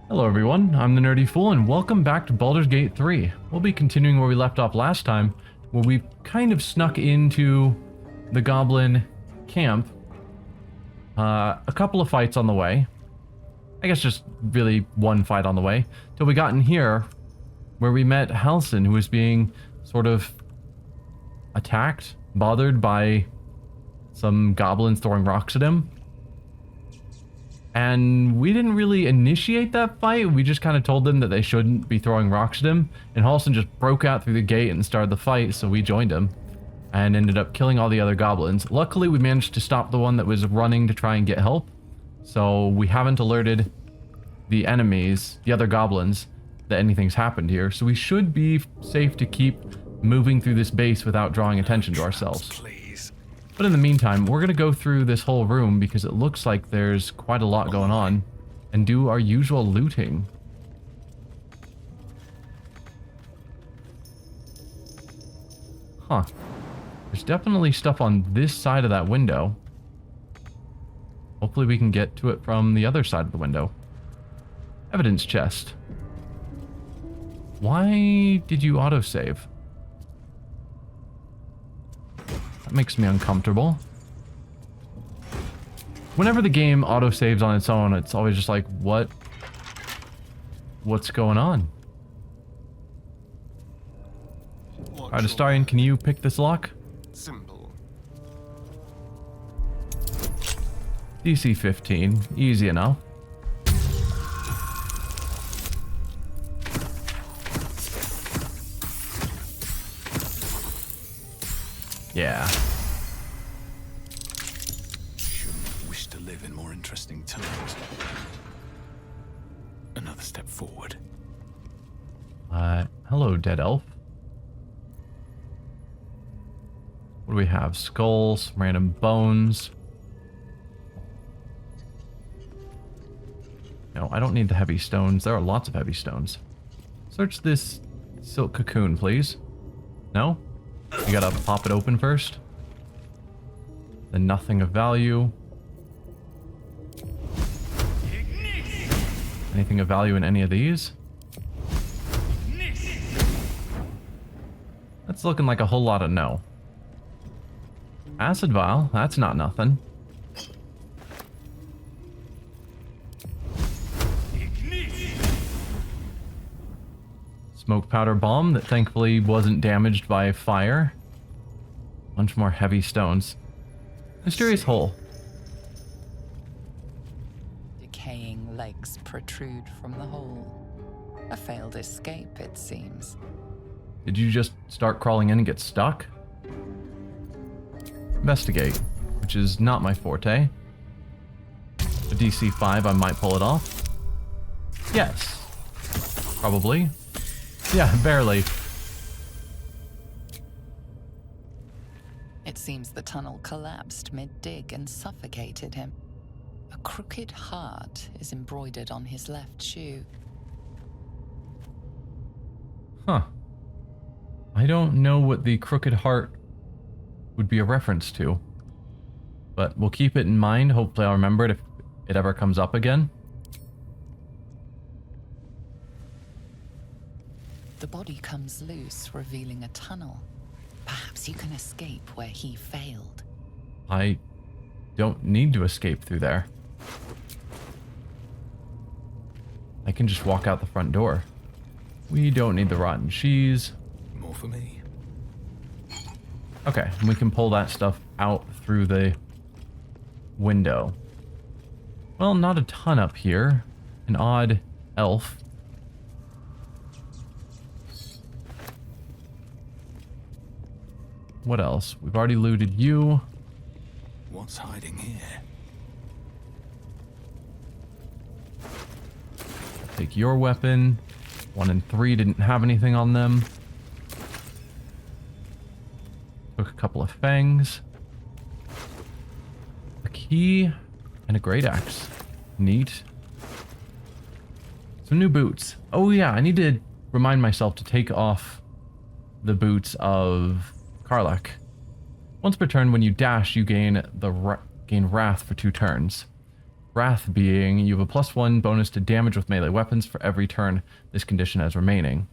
Hello everyone, I'm the Nerdy Fool and welcome back to Baldur's Gate 3. We'll be continuing where we left off last time, where we kind of snuck into the goblin camp. A couple of fights on the way. I guess just really one fight on the way. Till we got in here, where we met Halsin, who was being sort of attacked, bothered by some goblins throwing rocks at him. And we didn't really initiate that fight, we just kind of told them that they shouldn't be throwing rocks at him, and Halsin just broke out through the gate and started the fight, so we joined him, and ended up killing all the other goblins. Luckily, we managed to stop the one that was running to try and get help, so we haven't alerted the enemies, the other goblins, that anything's happened here, so we should be safe to keep moving through this base without drawing attention to ourselves. But in the meantime, we're going to go through this whole room because it looks like there's quite a lot going on, and do our usual looting. Huh. There's definitely stuff on this side of that window. Hopefully we can get to it from the other side of the window. Evidence chest. Why did you autosave? That makes me uncomfortable. Whenever the game autosaves on its own, it's always just like, what's going on? Alright, Astarion, can you pick this lock? Simple. DC 15, easy enough. Yeah. Shouldn't wish to live in more interesting times. Another step forward. Hello, dead elf. What do we have? Skulls, random bones. No, I don't need the heavy stones. There are lots of heavy stones. Search this silk cocoon, please. No? You gotta pop it open first. Then nothing of value. Anything of value in any of these? That's looking like a whole lot of no. Acid vial, that's not nothing. Smoke powder bomb that thankfully wasn't damaged by fire. Bunch more heavy stones. Mysterious hole. Decaying legs protrude from the hole. A failed escape, it seems. Did you just start crawling in and get stuck? Investigate, which is not my forte. A DC 5, I might pull it off. Yes. Probably. Yeah, barely. It seems the tunnel collapsed mid-dig and suffocated him. A crooked heart is embroidered on his left shoe. Huh. I don't know what the crooked heart would be a reference to. But we'll keep it in mind. Hopefully I'll remember it if it ever comes up again. The body comes loose, revealing a tunnel. Perhaps you can escape where he failed. I don't need to escape through there. I can just walk out the front door. We don't need the rotten cheese. More for me. Okay, and we can pull that stuff out through the window. Well, not a ton up here. An odd elf. What else? We've already looted you. What's hiding here? Take your weapon. 1 and 3 didn't have anything on them. Took a couple of fangs. A key and a great axe. Neat. Some new boots. Oh yeah, I need to remind myself to take off the boots of Karlach. Once per turn, when you dash, you gain Wrath for 2 turns. Wrath being, you have a +1 bonus to damage with melee weapons for every turn this condition has remaining.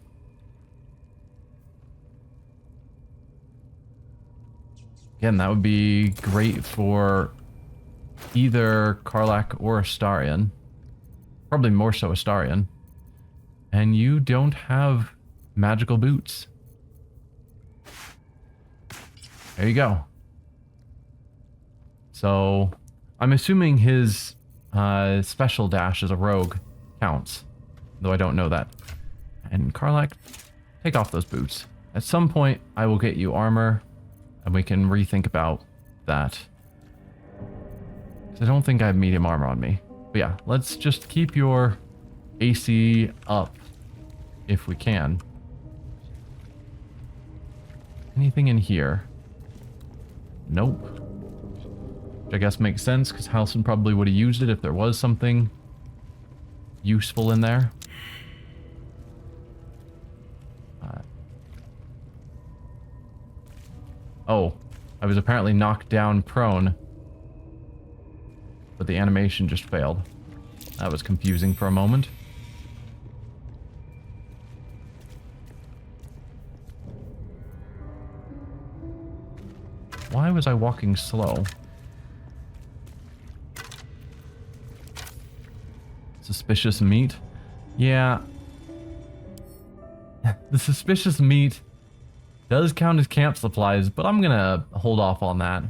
Again, that would be great for either Karlach or Astarion. Probably more so Astarion. And you don't have magical boots. There you go. So, I'm assuming his special dash as a rogue counts, though I don't know that. And Karlach, take off those boots. At some point, I will get you armor, and we can rethink about that. 'Cause I don't think I have medium armor on me. But yeah, let's just keep your AC up, if we can. Anything in here? Nope. Which I guess makes sense, because Halsin probably would have used it if there was something useful in there. Oh, I was apparently knocked down prone, but the animation just failed. That was confusing for a moment. Why was I walking slow? Suspicious meat? Yeah. The suspicious meat does count as camp supplies, but I'm gonna hold off on that.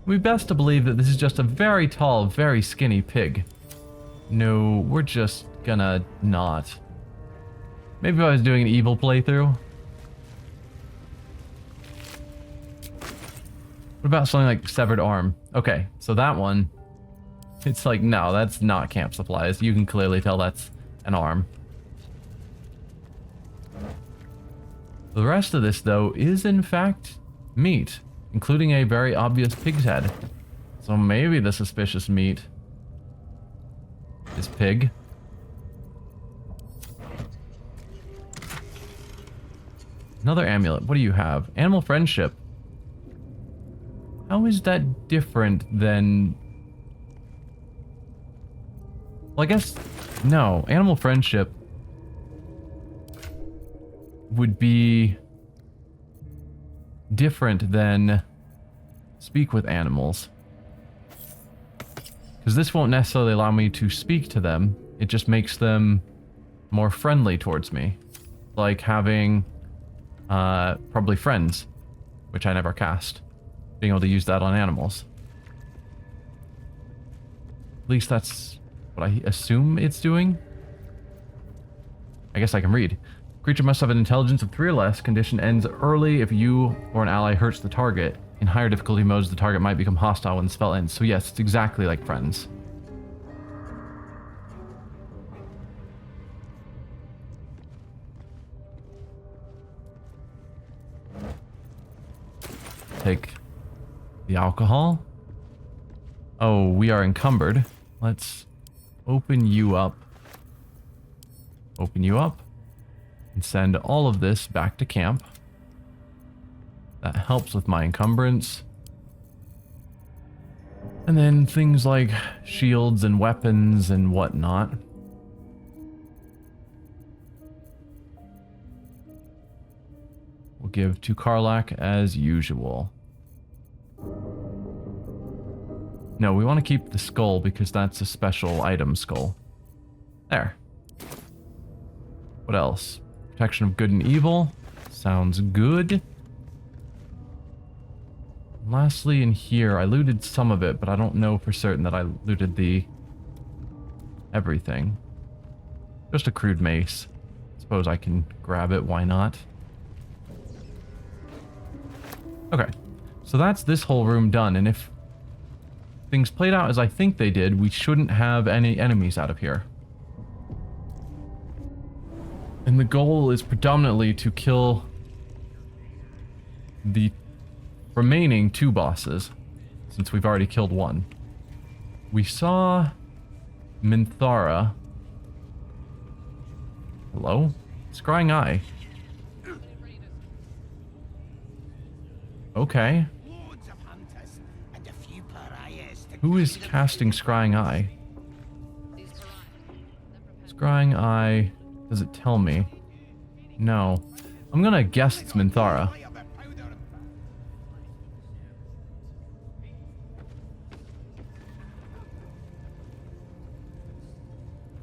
We'd best to believe that this is just a very tall, very skinny pig. No, we're just gonna not. Maybe if I was doing an evil playthrough. What about something like severed arm? Okay, so that one, it's like, no, that's not camp supplies. You can clearly tell that's an arm. The rest of this, though, is in fact meat, including a very obvious pig's head. So maybe the suspicious meat is pig. Another amulet. What do you have? Animal friendship. How is that different than... Well, I guess... No. Animal friendship would be different than speak with animals. Because this won't necessarily allow me to speak to them. It just makes them more friendly towards me. Like having probably friends, which I never cast. Being able to use that on animals. At least that's what I assume it's doing. I guess I can read. Creature must have an intelligence of 3 or less. Condition ends early if you or an ally hurts the target. In higher difficulty modes, the target might become hostile when the spell ends. So yes, it's exactly like friends. Take the alcohol. Oh, we are encumbered. Let's open you up. Open you up. And send all of this back to camp. That helps with my encumbrance. And then things like shields and weapons and whatnot. We'll give to Karlach as usual. No, we want to keep the skull because that's a special item skull. There. What else? Protection of good and evil. Sounds good. Lastly, in here, I looted some of it, but I don't know for certain that I looted the everything. Just a crude mace. Suppose I can grab it, why not? Okay, so that's this whole room done, and if things played out as I think they did, we shouldn't have any enemies out of here. And the goal is predominantly to kill the remaining 2 bosses, since we've already killed 1. We saw Minthara. Hello? Scrying Eye. Okay. Who is casting Scrying Eye? Scrying eye. Does it tell me? No. I'm gonna guess it's Minthara.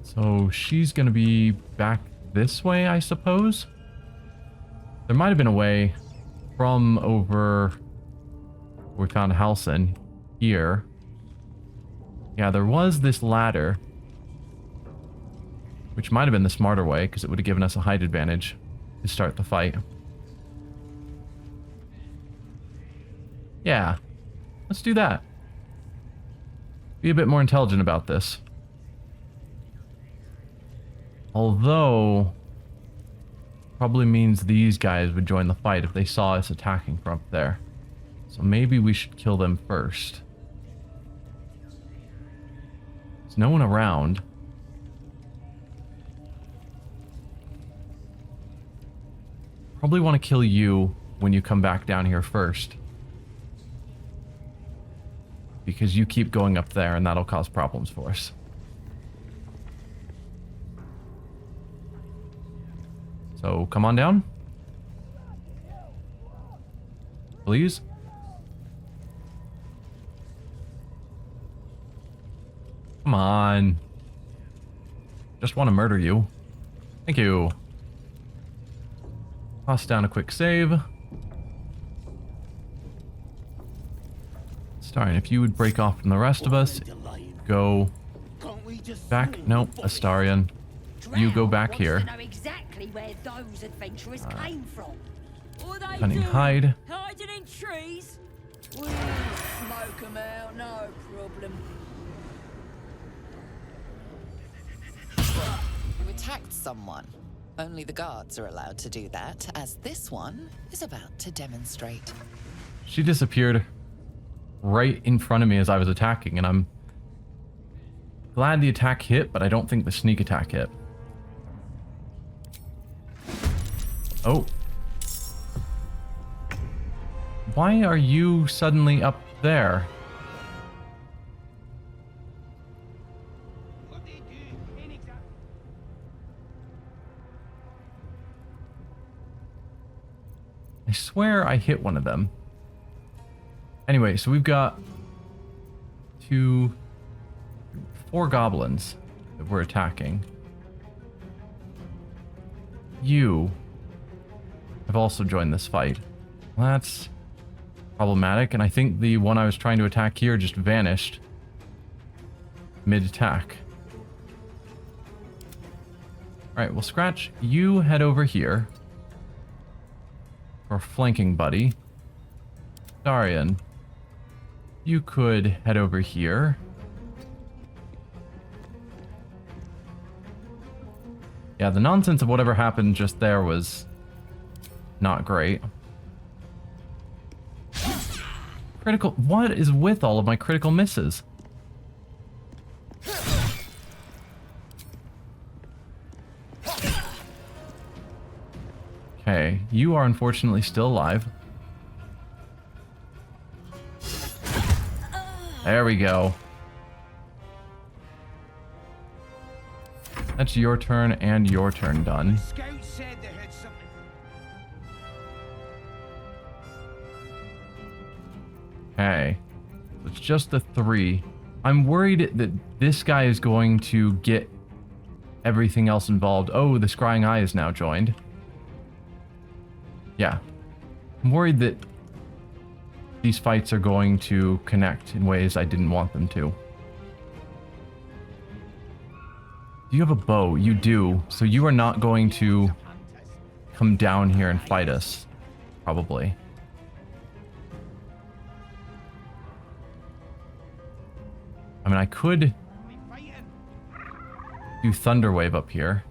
So she's gonna be back this way, I suppose? There might have been a way from over where we found Halsin here. Yeah, there was this ladder, which might have been the smarter way because it would have given us a height advantage to start the fight. Yeah, let's do that. Be a bit more intelligent about this. Although, probably means these guys would join the fight if they saw us attacking from up there. So maybe we should kill them first. There's no one around. Probably want to kill you when you come back down here first. Because you keep going up there and that'll cause problems for us. So come on down. Please. Come on. Just want to murder you. Thank you. Toss down a quick save. Starring, if you would break off from the rest of us, go back. Nope, Astarion. You go back here. Cunning hide. Hiding in trees? We'll smoke 'em out, no problem. You attacked someone. Only the guards are allowed to do that, as this one is about to demonstrate. She disappeared right in front of me as I was attacking, and I'm glad the attack hit, but I don't think the sneak attack hit. Oh. Why are you suddenly up there? I swear I hit one of them. Anyway, so we've got 4 goblins that we're attacking. You have also joined this fight. Well, that's problematic, and I think the one I was trying to attack here just vanished mid-attack. Alright, well, Scratch, you head over here. Or flanking buddy. Darian, you could head over here. Yeah, the nonsense of whatever happened just there was not great. Critical. What is with all of my critical misses? Okay, you are unfortunately still alive. There we go. That's your turn and your turn done. Okay. It's just the 3. I'm worried that this guy is going to get everything else involved. Oh, the Scrying Eye is now joined. Yeah. I'm worried that these fights are going to connect in ways I didn't want them to. Do you have a bow? You do. So you are not going to come down here and fight us. Probably. I mean, I could do Thunderwave up here.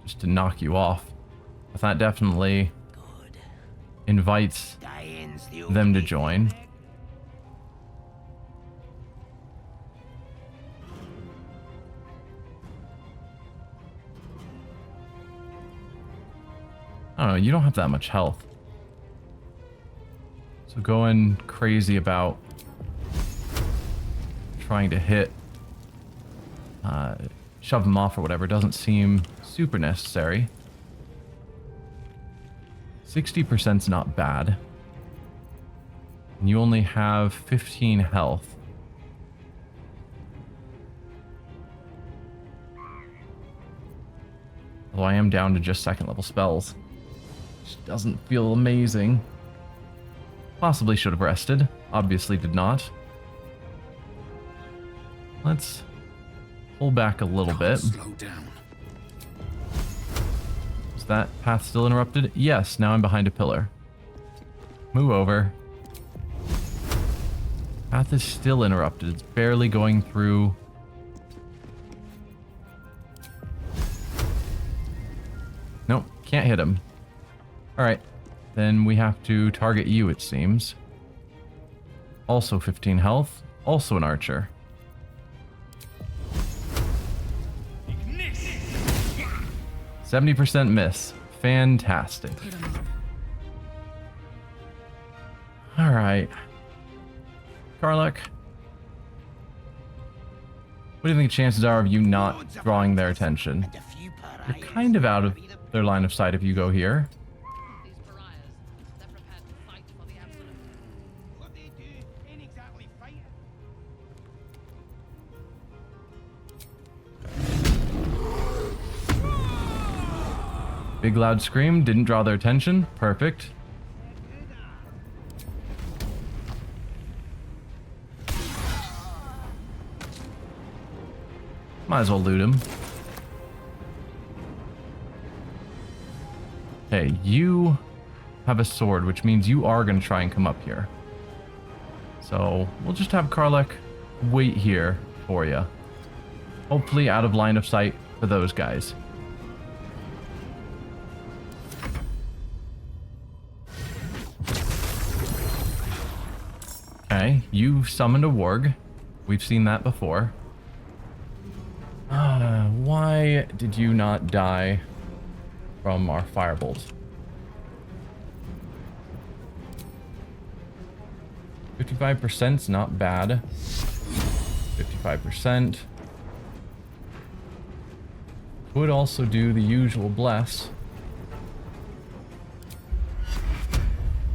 Just to knock you off. But that definitely invites them to join. I don't know, you don't have that much health. So going crazy about trying to hit shove him off or whatever doesn't seem super necessary. 60%'s not bad. And you only have 15 health. Although I am down to just second level spells. Which doesn't feel amazing. Possibly should have rested. Obviously did not. Let's pull back a little bit. Slow down. Is that path still interrupted? Yes, now I'm behind a pillar. Move over. Path is still interrupted. It's barely going through. Nope, can't hit him. Alright, then we have to target you, it seems. Also 15 health, also an archer. 70% miss. Fantastic. Alright. Karlach. What do you think the chances are of you not drawing their attention? You're kind of out of their line of sight if you go here. These pariahs, they're prepared to fight for the absolute. What they do ain't exactly fighting. Big loud scream, didn't draw their attention. Perfect. Might as well loot him. Okay, you have a sword, which means you are going to try and come up here. So, we'll just have Karlach wait here for you. Hopefully out of line of sight for those guys. Okay, you summoned a warg. We've seen that before. Why did you not die from our firebolt? 55%'s not bad. 55%. Would also do the usual bless.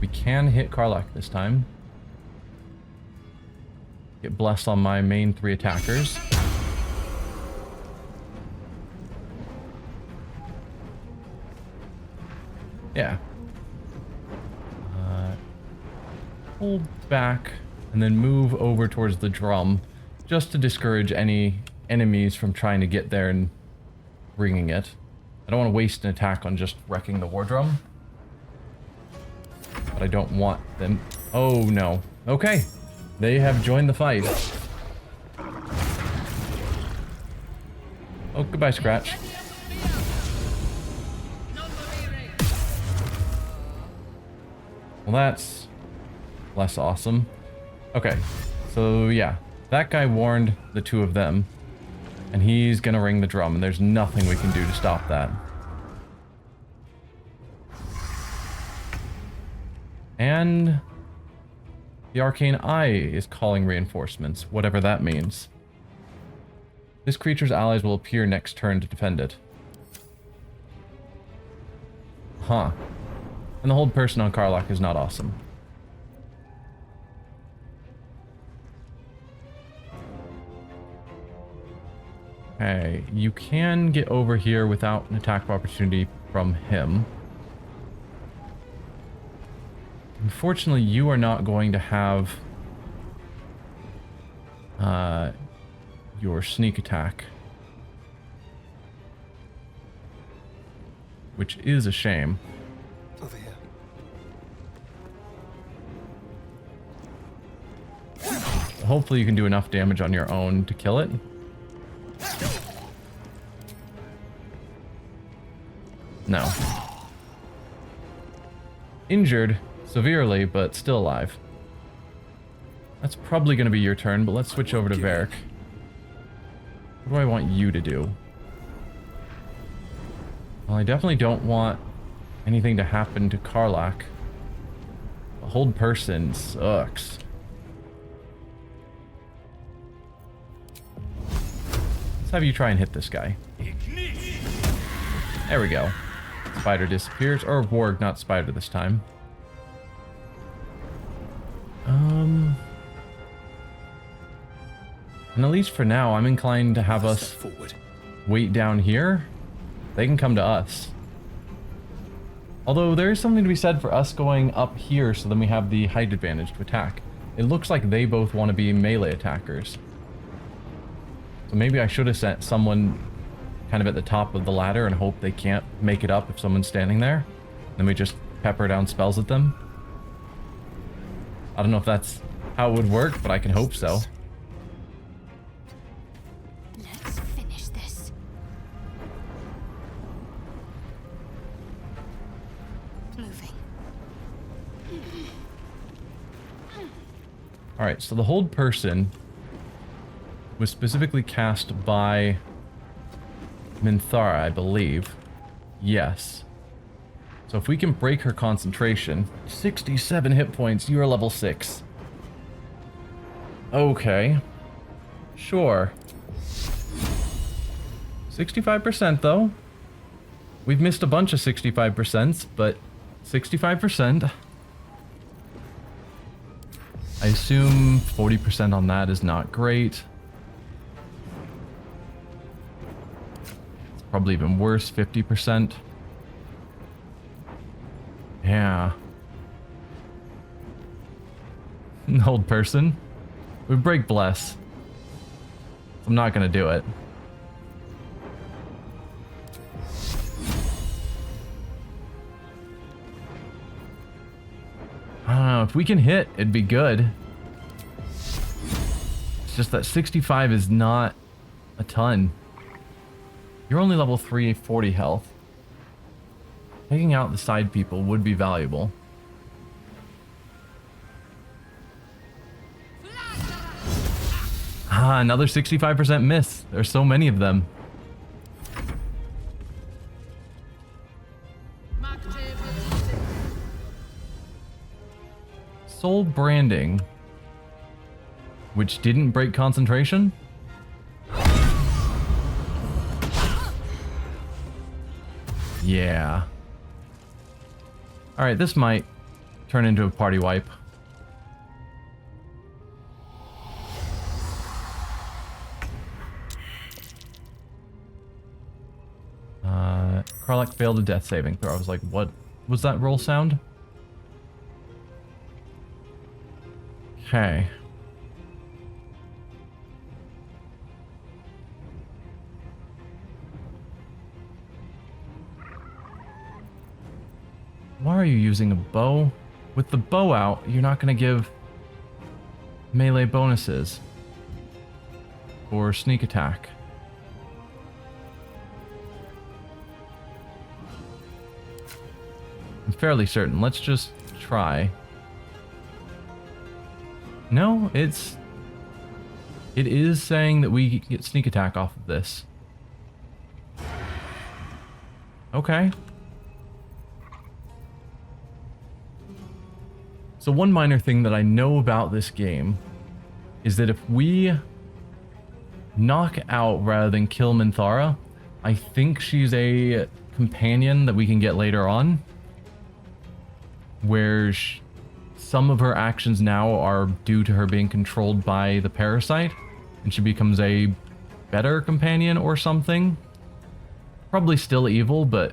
We can hit Karlach this time. Get blessed on my main 3 attackers. Yeah. Hold back and then move over towards the drum just to discourage any enemies from trying to get there and bringing it. I don't want to waste an attack on just wrecking the war drum. But I don't want them. Oh no. Okay. They have joined the fight. Oh, goodbye, Scratch. Well, that's less awesome. Okay, so yeah, that guy warned the 2 of them, and he's gonna ring the drum, and there's nothing we can do to stop that. And the Arcane Eye is calling reinforcements, whatever that means. This creature's allies will appear next turn to defend it. Huh. And the hold person on Karlach is not awesome. Okay, you can get over here without an attack of opportunity from him. Unfortunately, you are not going to have your sneak attack, which is a shame. Over here. Hopefully you can do enough damage on your own to kill it. No. Injured severely, but still alive. That's probably going to be your turn, but let's switch over to Varric. What do I want you to do? Well, I definitely don't want anything to happen to Karlach. The hold person sucks. Let's have you try and hit this guy. There we go. Spider disappears. Or warg, not spider this time. And at least for now, I'm inclined to have us forward. wait down here. They can come to us. Although there is something to be said for us going up here so then we have the height advantage to attack. It looks like they both want to be melee attackers. So maybe I should have sent someone kind of at the top of the ladder and hope they can't make it up if someone's standing there. Then we just pepper down spells at them. I don't know if that's how it would work, but I can hope so. Let's finish this. Moving. Alright, so the hold person was specifically cast by Minthara, I believe. Yes. So if we can break her concentration, 67 hit points, you are level 6. Okay. Sure. 65% though. We've missed a bunch of 65%, but 65%. I assume 40% on that is not great. It's probably even worse, 50%. Yeah. Old person. We break bless. I'm not gonna do it. I don't know, if we can hit, it'd be good. It's just that 65 is not a ton. You're only level 3, 40 health. Taking out the side people would be valuable. Ah, another 65% miss. There's so many of them. Soul branding, which didn't break concentration. Yeah. Alright, this might turn into a party wipe. Karlach failed a death saving throw. I was like, what was that roll sound? Okay. Why are you using a bow? With the bow out, you're not going to give melee bonuses or sneak attack. I'm fairly certain. Let's just try. No, it is saying that we get sneak attack off of this. Okay. So one minor thing that I know about this game is that if we knock out rather than kill Minthara, I think she's a companion that we can get later on, where some of her actions now are due to her being controlled by the parasite, and she becomes a better companion or something. Probably still evil, but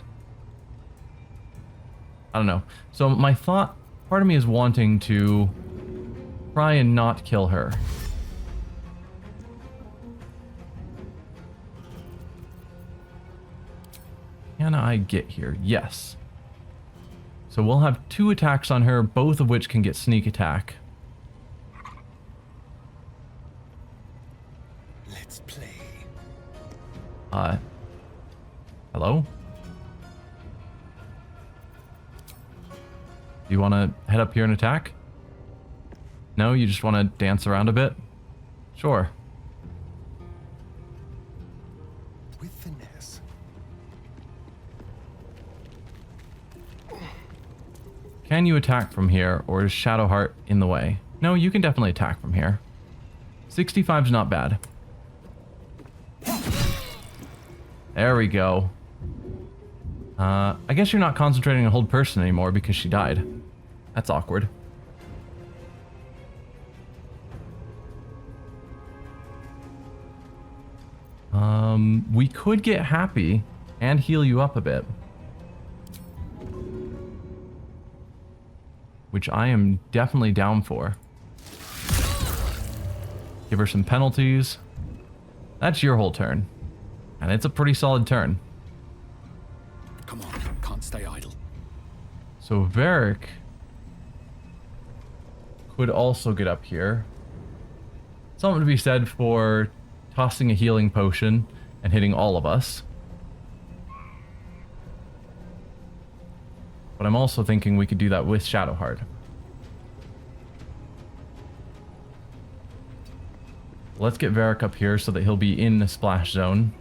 I don't know. So my thought, part of me is wanting to try and not kill her. Can I get here? Yes. So we'll have 2 attacks on her, both of which can get sneak attack. Let's play. Hello? Do you want to head up here and attack? No, you just want to dance around a bit? Sure. With finesse. Can you attack from here, or is Shadowheart in the way? No, you can definitely attack from here. 65's not bad. There we go. I guess you're not concentrating on hold person anymore because she died. That's awkward. We could get happy and heal you up a bit. Which I am definitely down for. Give her some penalties. That's your whole turn. And it's a pretty solid turn. Come on, can't stay idle. So Varric could also get up here. Something to be said for tossing a healing potion and hitting all of us. But I'm also thinking we could do that with Shadowheart. Let's get Varric up here so that he'll be in the splash zone.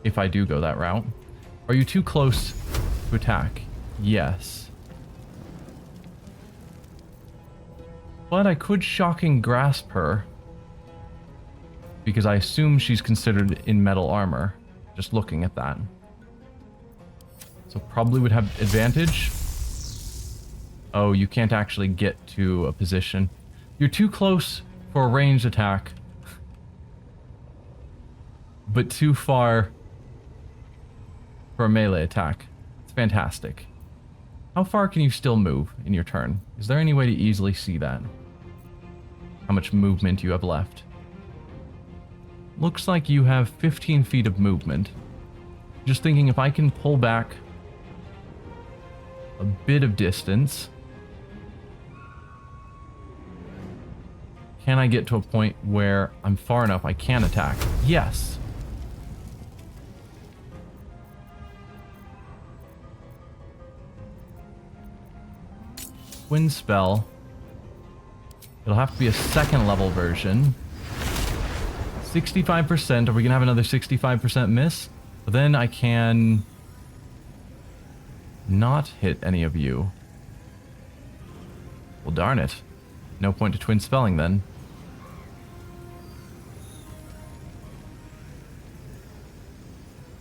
If I do go that route. Are you too close to attack? Yes. But I could shocking grasp her. Because I assume she's considered in metal armor. Just looking at that. So probably would have advantage. Oh, you can't actually get to a position. You're too close for a ranged attack. But too far for a melee attack. It's fantastic. How far can you still move in your turn? Is there any way to easily see that? How much movement you have left? Looks like you have 15 feet of movement. Just thinking if I can pull back a bit of distance. Can I get to a point where I'm far enough I can attack? Yes. Twin spell. It'll have to be a second level version. 65%. Are we gonna have another 65% miss? But then I can not hit any of you. Well, darn it. No point to twin spelling then.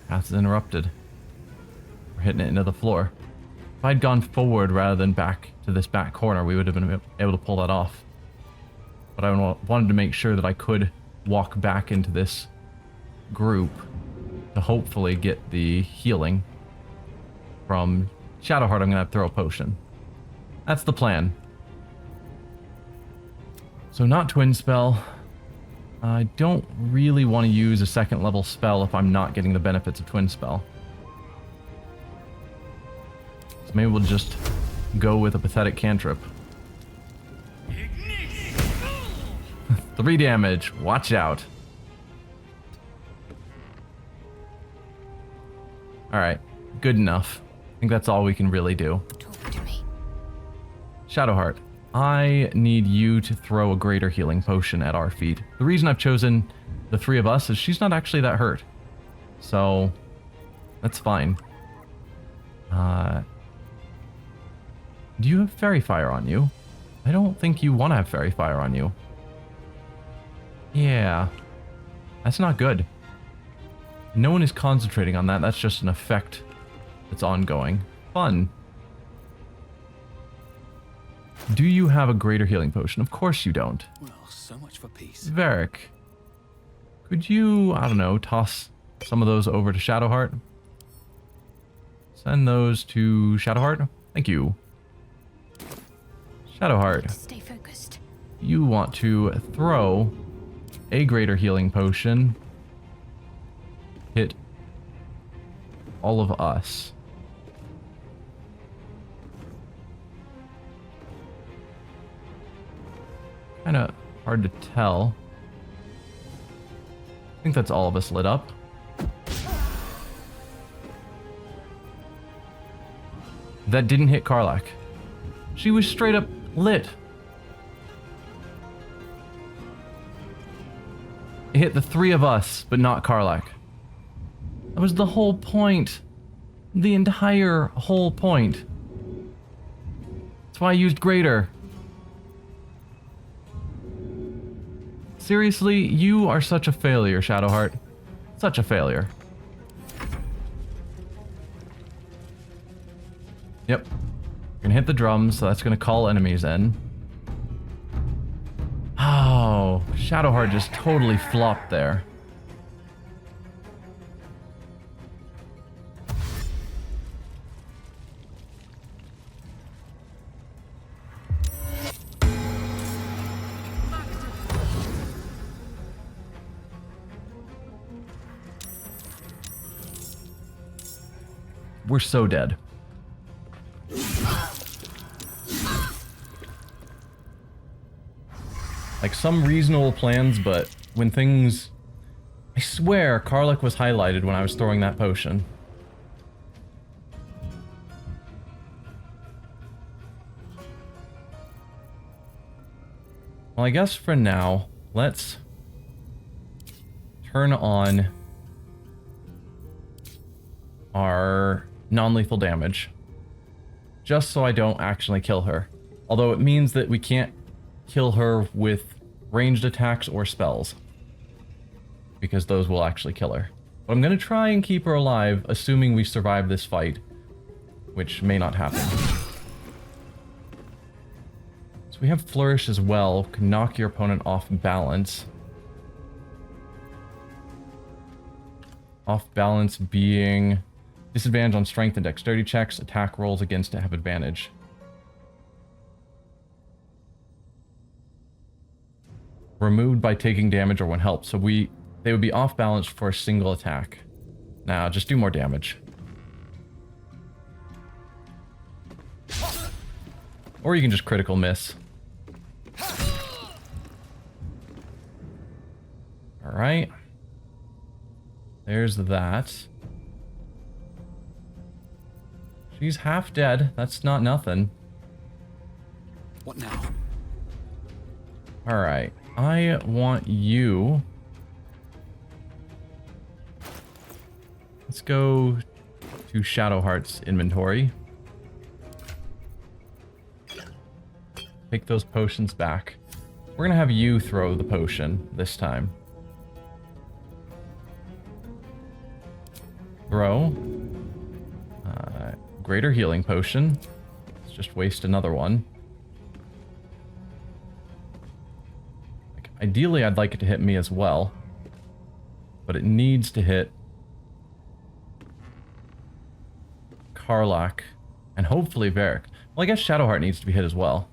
Path is interrupted. We're hitting it into the floor. If I'd gone forward rather than back to this back corner, we would have been able to pull that off. But I wanted to make sure that I could walk back into this group to hopefully get the healing from Shadowheart. I'm gonna have to throw a potion. That's the plan. So not twin spell. I don't really want to use a second level spell if I'm not getting the benefits of twin spell. So maybe we'll just go with a pathetic cantrip. 3 damage. Watch out. Alright. Good enough. I think that's all we can really do. Talk to me. Shadowheart, I need you to throw a greater healing potion at our feet. The reason I've chosen the 3 of us is she's not actually that hurt. So, that's fine. Do you have Fairy Fire on you? I don't think you want to have Fairy Fire on you. Yeah. That's not good. No one is concentrating on that. That's just an effect that's ongoing. Fun. Do you have a greater healing potion? Of course you don't. Well, so much for peace. Varric, could you, I don't know, toss some of those over to Shadowheart? Send those to Shadowheart. Thank you. Shadowheart, Stay focused. you want to throw a greater healing potion. Hit all of us. Kind of hard to tell. I think that's all of us lit up. That didn't hit Karlach. She was straight up lit. It hit the 3 of us, but not Karlach. That was the whole point. The entire whole point. That's why I used greater. Seriously, you are such a failure, Shadowheart. Such a failure. hit the drums, so that's gonna call enemies in. Oh, Shadowheart just totally flopped there. We're so dead. Like, some reasonable plans, but when things... I swear Karlach was highlighted when I was throwing that potion. Well, I guess for now, let's turn on our non-lethal damage. Just so I don't actually kill her. Although it means that we can't kill her with ranged attacks or spells, because those will actually kill her. But I'm going to try and keep her alive, assuming we survive this fight, which may not happen. So we have Flourish as well, can knock your opponent off balance. Off balance being disadvantage on strength and dexterity checks, attack rolls against it have advantage. Removed by taking damage or when helped. So they would be off balance for a single attack. Now, just do more damage. Or you can just critical miss. Alright. There's that. She's half dead. That's not nothing. What now? Alright. I want you... Let's go to Shadowheart's inventory. Take those potions back. We're gonna have you throw the potion this time. Throw. Greater healing potion. Let's just waste another one. Like, ideally, I'd like it to hit me as well. But it needs to hit Karlach and hopefully Varric. Well, I guess Shadowheart needs to be hit as well.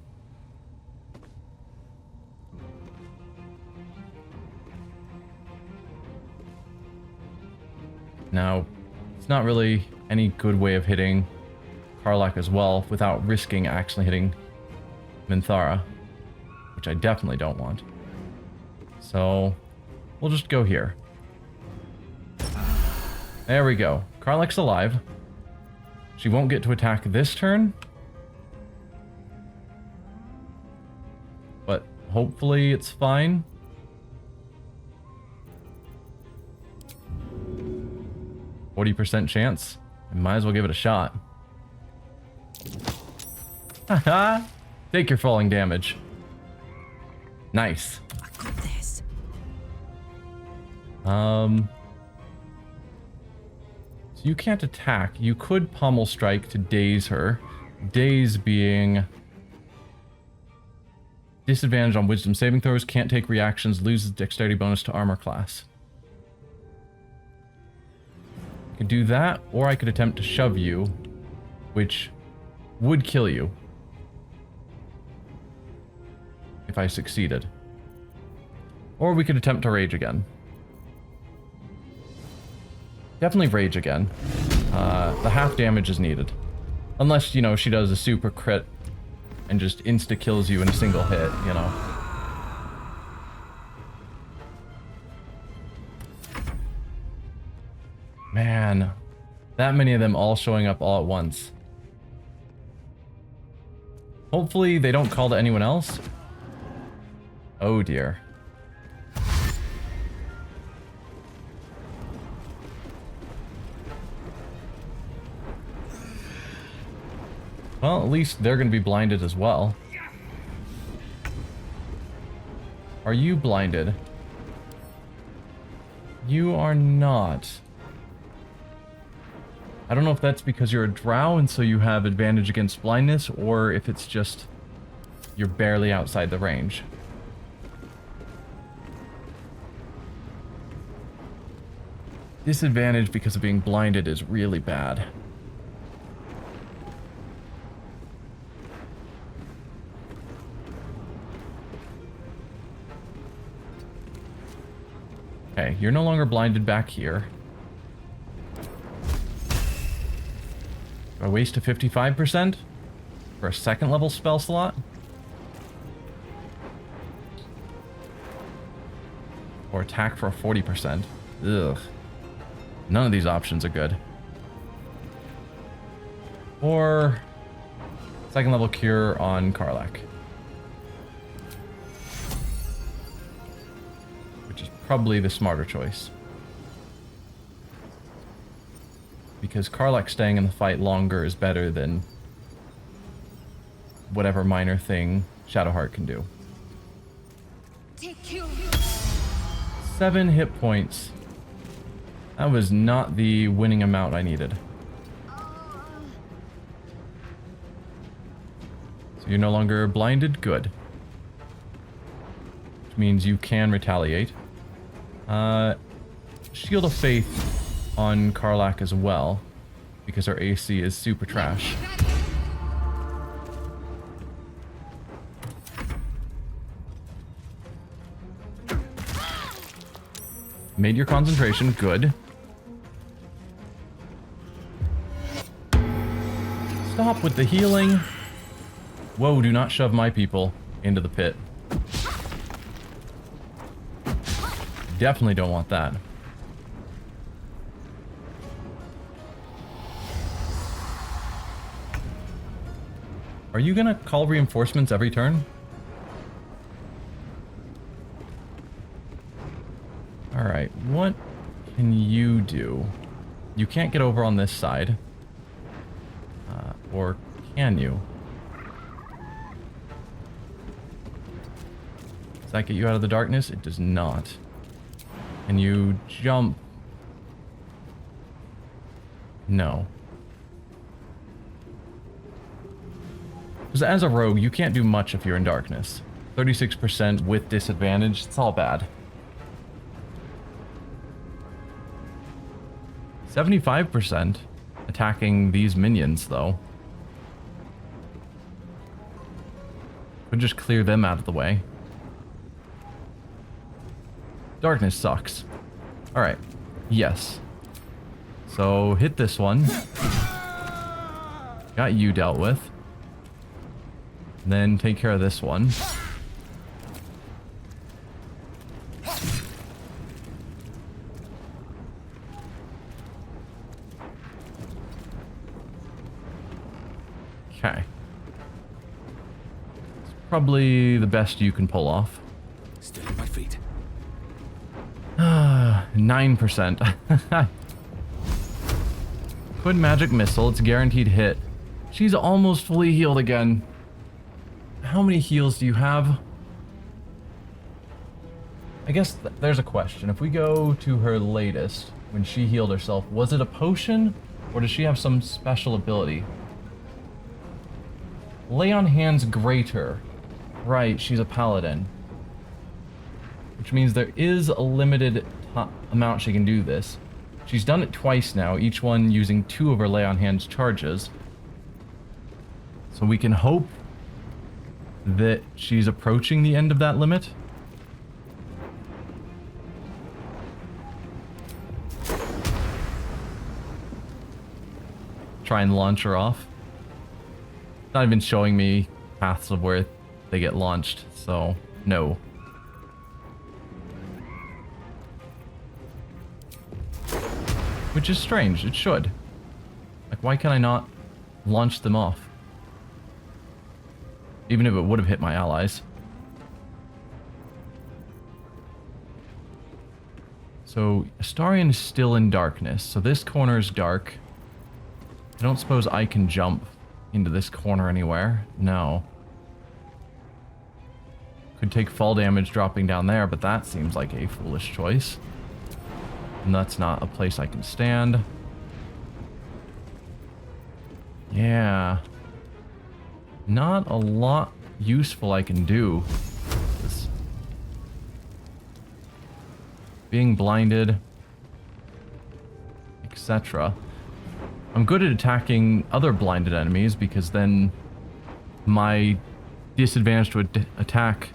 Now, it's not really any good way of hitting Karlach as well without risking actually hitting Minthara, which I definitely don't want. So, we'll just go here. There we go. Karlach's alive. She won't get to attack this turn. But hopefully it's fine. %40 chance. I might as well give it a shot. Haha! Take your falling damage. Nice. I got this. So you can't attack. You could pommel strike to daze her. Daze being disadvantage on wisdom saving throws, can't take reactions, loses dexterity bonus to armor class. I could do that, or I could attempt to shove you, which would kill you if I succeeded. Or we could attempt to rage again. Definitely rage again. The half damage is needed. Unless, you know, she does a super crit and just insta-kills you in a single hit, you know. Man, that many of them all showing up all at once. Hopefully they don't call to anyone else. Oh dear. Well, at least they're going to be blinded as well. Are you blinded? You are not. I don't know if that's because you're a drow and so you have advantage against blindness, or if it's just you're barely outside the range. Disadvantage because of being blinded is really bad. Okay, you're no longer blinded back here. Do I waste a 55% for a second level spell slot? Or attack for a 40%? Ugh. None of these options are good. Or second level cure on Karlach. Which is probably the smarter choice. Because Karlach staying in the fight longer is better than whatever minor thing Shadowheart can do. 7 hit points. That was not the winning amount I needed. So you're no longer blinded? Good. Which means you can retaliate. Shield of Faith on Karlach as well, because our AC is super trash. Made your concentration, good. Stop with the healing. Whoa, do not shove my people into the pit. Definitely don't want that. Are you gonna call reinforcements every turn? Alright, what can you do? You can't get over on this side. Or can you? Does that get you out of the darkness? It does not. Can you jump? No. Because as a rogue, you can't do much if you're in darkness. 36% with disadvantage, it's all bad. 75% attacking these minions, though. Could just clear them out of the way. Darkness sucks. Alright. Yes. So, hit this one. Got you dealt with. Then take care of this one. Okay. It's probably the best you can pull off. Still on my feet. 9%. Quid magic missile, it's a guaranteed hit. She's almost fully healed again. How many heals do you have? I guess there's a question. If we go to her latest, when she healed herself, was it a potion? Or does she have some special ability? Lay on hands greater. Right, she's a paladin. Which means there is a limited amount she can do this. She's done it twice now, each one using 2 of her lay on hands charges. So we can hope that she's approaching the end of that limit. Try and launch her off. Not even showing me paths of where they get launched, so no. Which is strange, it should. Like, why can I not launch them off? Even if it would have hit my allies. So, Astarion is still in darkness, so this corner is dark. I don't suppose I can jump into this corner anywhere. No. Could take fall damage dropping down there, but that seems like a foolish choice. And that's not a place I can stand. Yeah. Not a lot useful I can do. Being blinded, etc. I'm good at attacking other blinded enemies because then my disadvantage to attack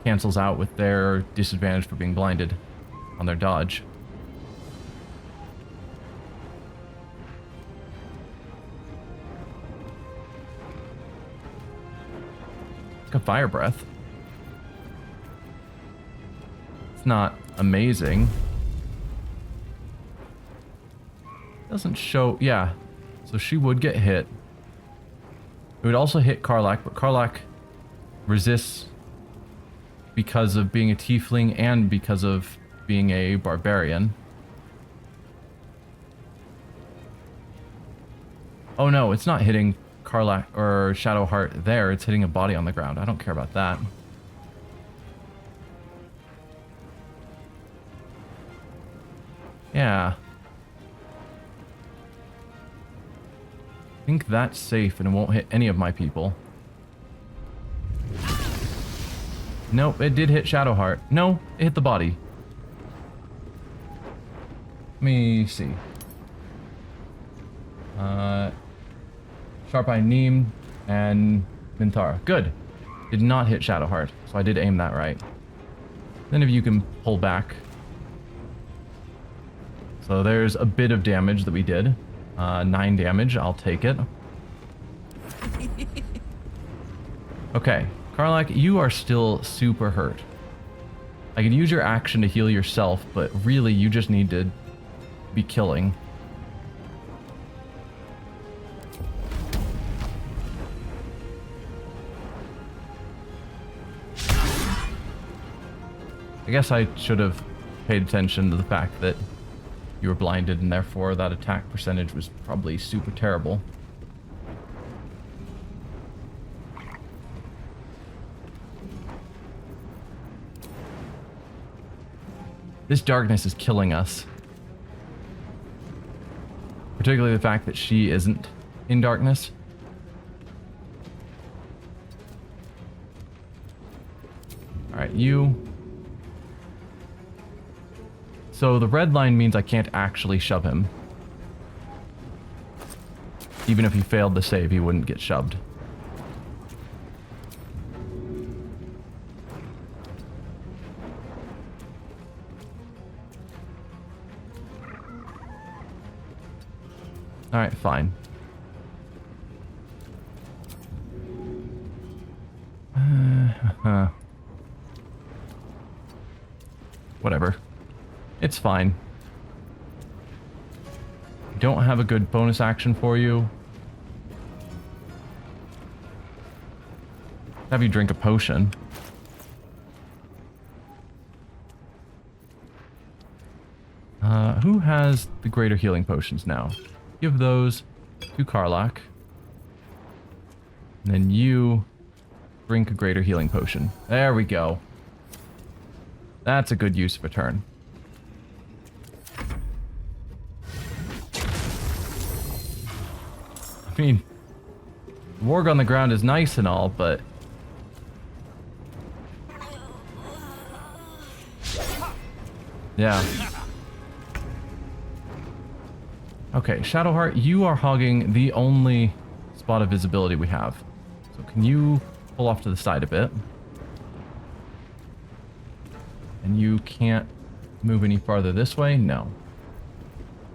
cancels out with their disadvantage for being blinded on their dodge. Like a fire breath. It's not amazing. Doesn't show, yeah. So she would get hit. It would also hit Karlach, but Karlach resists because of being a tiefling and because of being a barbarian. Oh no, it's not hitting Karlach or Shadowheart there, it's hitting a body on the ground. I don't care about that. Yeah. I think that's safe and it won't hit any of my people. Nope, it did hit Shadowheart. No, it hit the body. Let me see. Sharp Eye Neem and Minthara. Good. Did not hit Shadowheart, so I did aim that right. Then if you can pull back. So there's a bit of damage that we did. 9 damage, I'll take it. Okay, Karlach, you are still super hurt. I could use your action to heal yourself, but really you just need to be killing. I guess I should have paid attention to the fact that you were blinded and therefore that attack percentage was probably super terrible. This darkness is killing us. Particularly the fact that she isn't in darkness. Alright, you. So the red line means I can't actually shove him. Even if he failed the save, he wouldn't get shoved. Alright, fine. Whatever. It's fine. I don't have a good bonus action for you. Have you drink a potion. Who has the greater healing potions now? Give those to Karlach. And then you drink a greater healing potion. There we go. That's a good use of a turn. I mean, warg on the ground is nice and all, but... yeah. Okay, Shadowheart, you are hogging the only spot of visibility we have. So can you pull off to the side a bit? And you can't move any farther this way? No.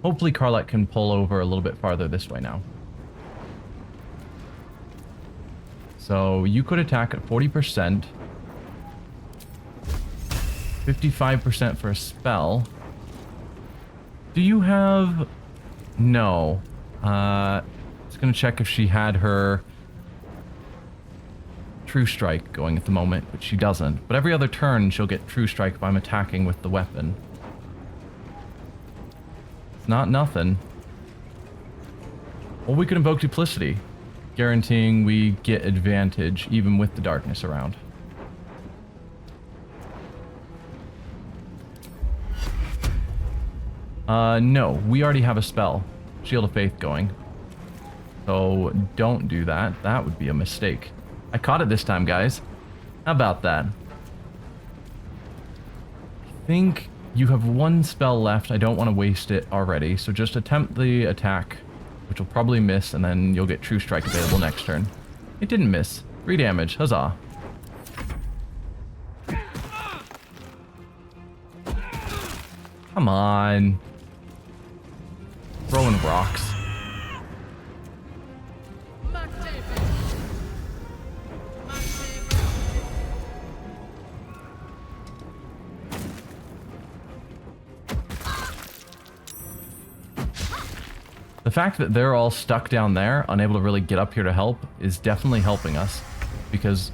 Hopefully Karlach can pull over a little bit farther this way now. So you could attack at 40%. 55% for a spell. Do you have... no. Just gonna check if she had her True Strike going at the moment, but she doesn't. But every other turn she'll get True Strike if I'm attacking with the weapon. It's not nothing. Well, we could invoke Duplicity, guaranteeing we get advantage even with the darkness around. No, we already have a spell. Shield of Faith going. So don't do that. That would be a mistake. I caught it this time, guys. How about that? I think you have one spell left. I don't want to waste it already. So just attempt the attack, which will probably miss, and then you'll get True Strike available next turn. It didn't miss. 3 damage. Huzzah. Come on. Throwing rocks. The fact that they're all stuck down there, unable to really get up here to help, is definitely helping us. Because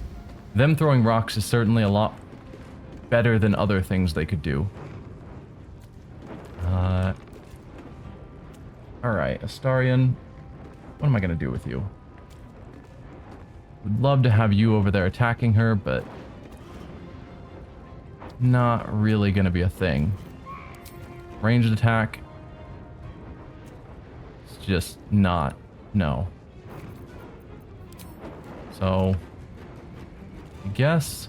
them throwing rocks is certainly a lot better than other things they could do. Alright, Astarion. What am I going to do with you? Would love to have you over there attacking her, but not really going to be a thing. Ranged attack. It's just not. No. So, I guess,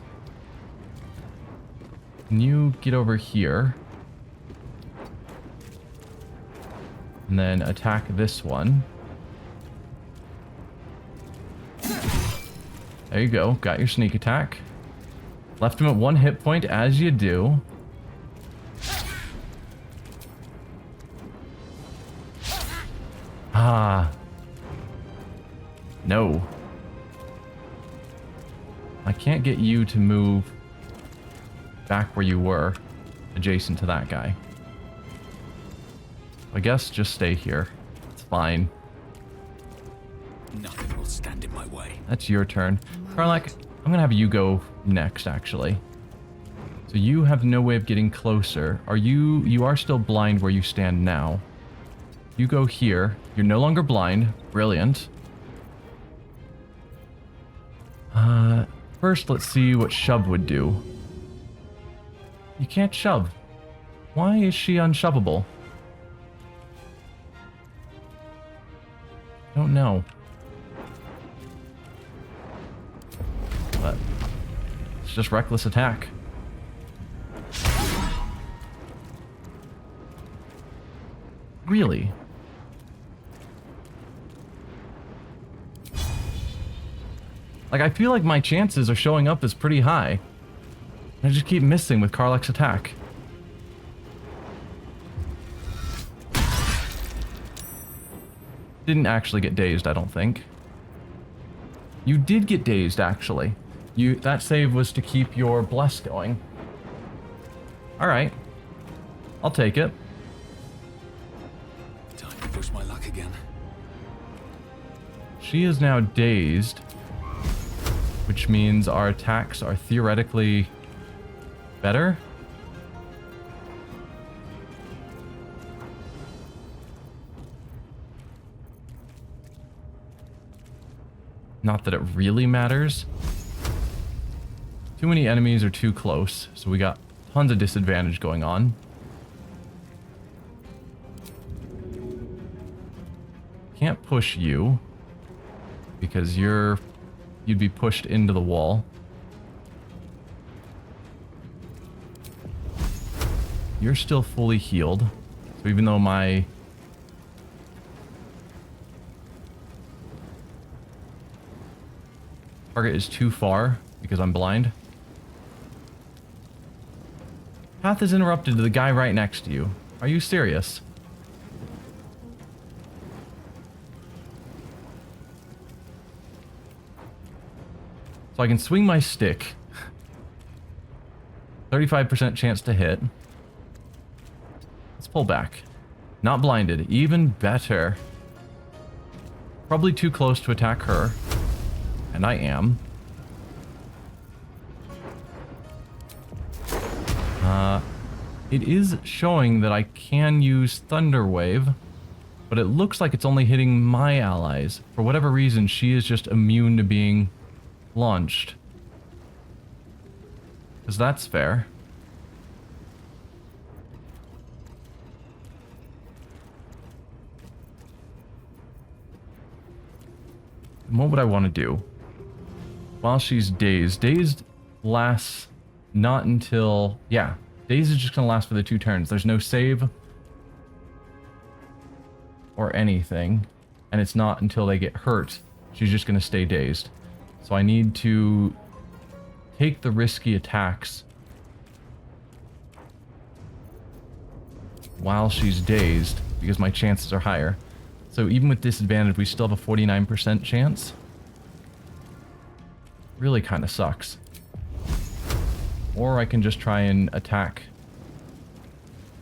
can you get over here? And then attack this one. There you go. Got your sneak attack. Left him at 1 hit point, as you do. Ah. No. I can't get you to move back where you were, adjacent to that guy. I guess just stay here. It's fine. Nothing will stand in my way. That's your turn. Karlak, I'm gonna have you go next, actually. So you have no way of getting closer. You are still blind where you stand now. You go here. You're no longer blind. Brilliant. First, let's see what Shove would do. You can't shove. Why is she unshovable? I don't know. But it's just reckless attack. Really? Like, I feel like my chances are showing up as pretty high. I just keep missing with Karlak's attack. Didn't actually get dazed, I don't think. You did get dazed, actually. That save was to keep your bless going. Alright. I'll take it. Time to push my luck again. She is now dazed, which means our attacks are theoretically better. Not that it really matters. Too many enemies are too close, so we got tons of disadvantage going on. Can't push you because you'd be pushed into the wall. You're still fully healed, so even though my target is too far because I'm blind. Path is interrupted to the guy right next to you. Are you serious? So I can swing my stick. 35% chance to hit. Let's pull back. Not blinded. Even better. Probably too close to attack her. And I am. It is showing that I can use Thunder Wave, but it looks like it's only hitting my allies. For whatever reason, she is just immune to being launched. Because that's fair. what would I want to do? While she's dazed. Dazed lasts not until... Yeah, dazed is just going to last for the 2 turns. There's no save or anything. And it's not until they get hurt. She's just going to stay dazed. So I need to take the risky attacks while she's dazed, because my chances are higher. So even with disadvantage, we still have a 49% chance. Really kind of sucks. Or I can just try and attack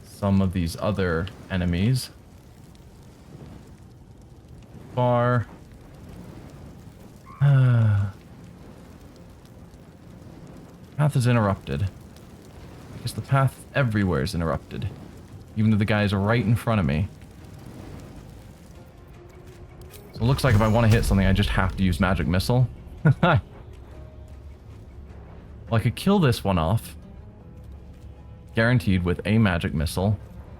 some of these other enemies. Path is interrupted. I guess the path everywhere is interrupted. Even though the guy is right in front of me. So it looks like if I want to hit something, I just have to use magic missile. Well, I could kill this one off. Guaranteed with a magic missile.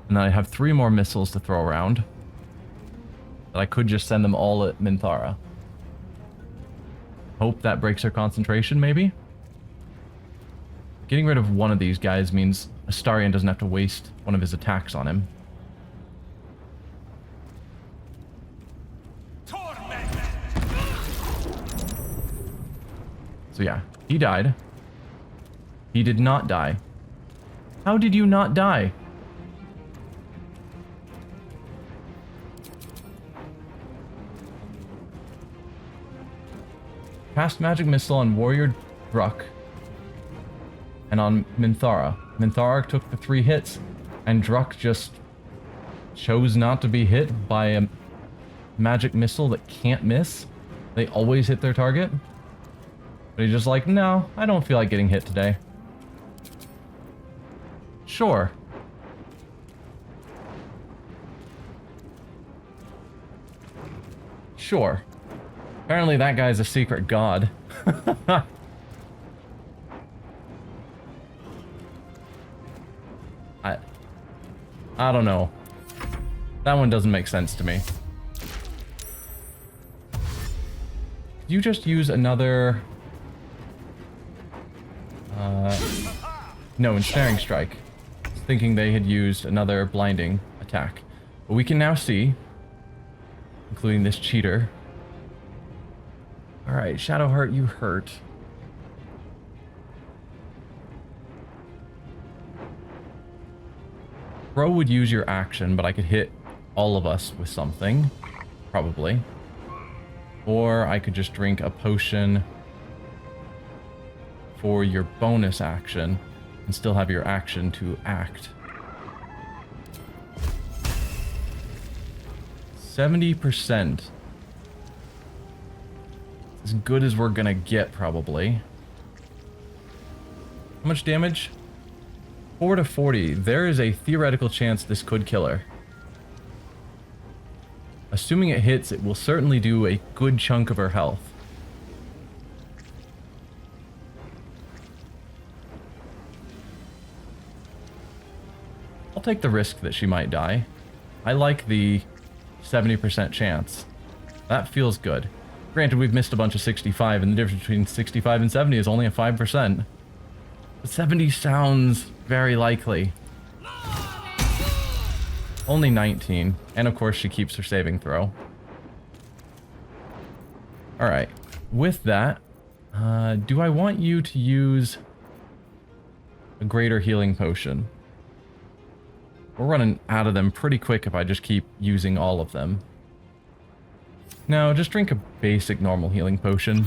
And then I have 3 more missiles to throw around. That I could just send them all at Minthara. Hope that breaks her concentration, maybe? Getting rid of one of these guys means Astarion doesn't have to waste one of his attacks on him. So yeah, he died. He did not die. How did you not die? Cast magic missile on Warrior Druck and on Minthara. Minthara took the 3 hits, and Druck just chose not to be hit by a magic missile that can't miss. They always hit their target. But he's just like, no, I don't feel like getting hit today. Sure. Sure. Apparently that guy's a secret god. I don't know. That one doesn't make sense to me. You just use another... no, ensnaring strike. I was thinking they had used another blinding attack. But we can now see, including this cheater. Alright, Shadowheart, you hurt. Bro would use your action, but I could hit all of us with something. Probably. Or I could just drink a potion for your bonus action and still have your action to act. 70%. As good as we're gonna get, probably. How much damage? 4 to 40. There is a theoretical chance this could kill her. Assuming it hits, it will certainly do a good chunk of her health. I'll take the risk that she might die. I like the 70% chance. That feels good. Granted, we've missed a bunch of 65, and the difference between 65 and 70 is only a 5%. But 70 sounds very likely. Only 19. And of course she keeps her saving throw. Alright. With that, do I want you to use a greater healing potion? We're running out of them pretty quick if I just keep using all of them. No, just drink a basic normal healing potion.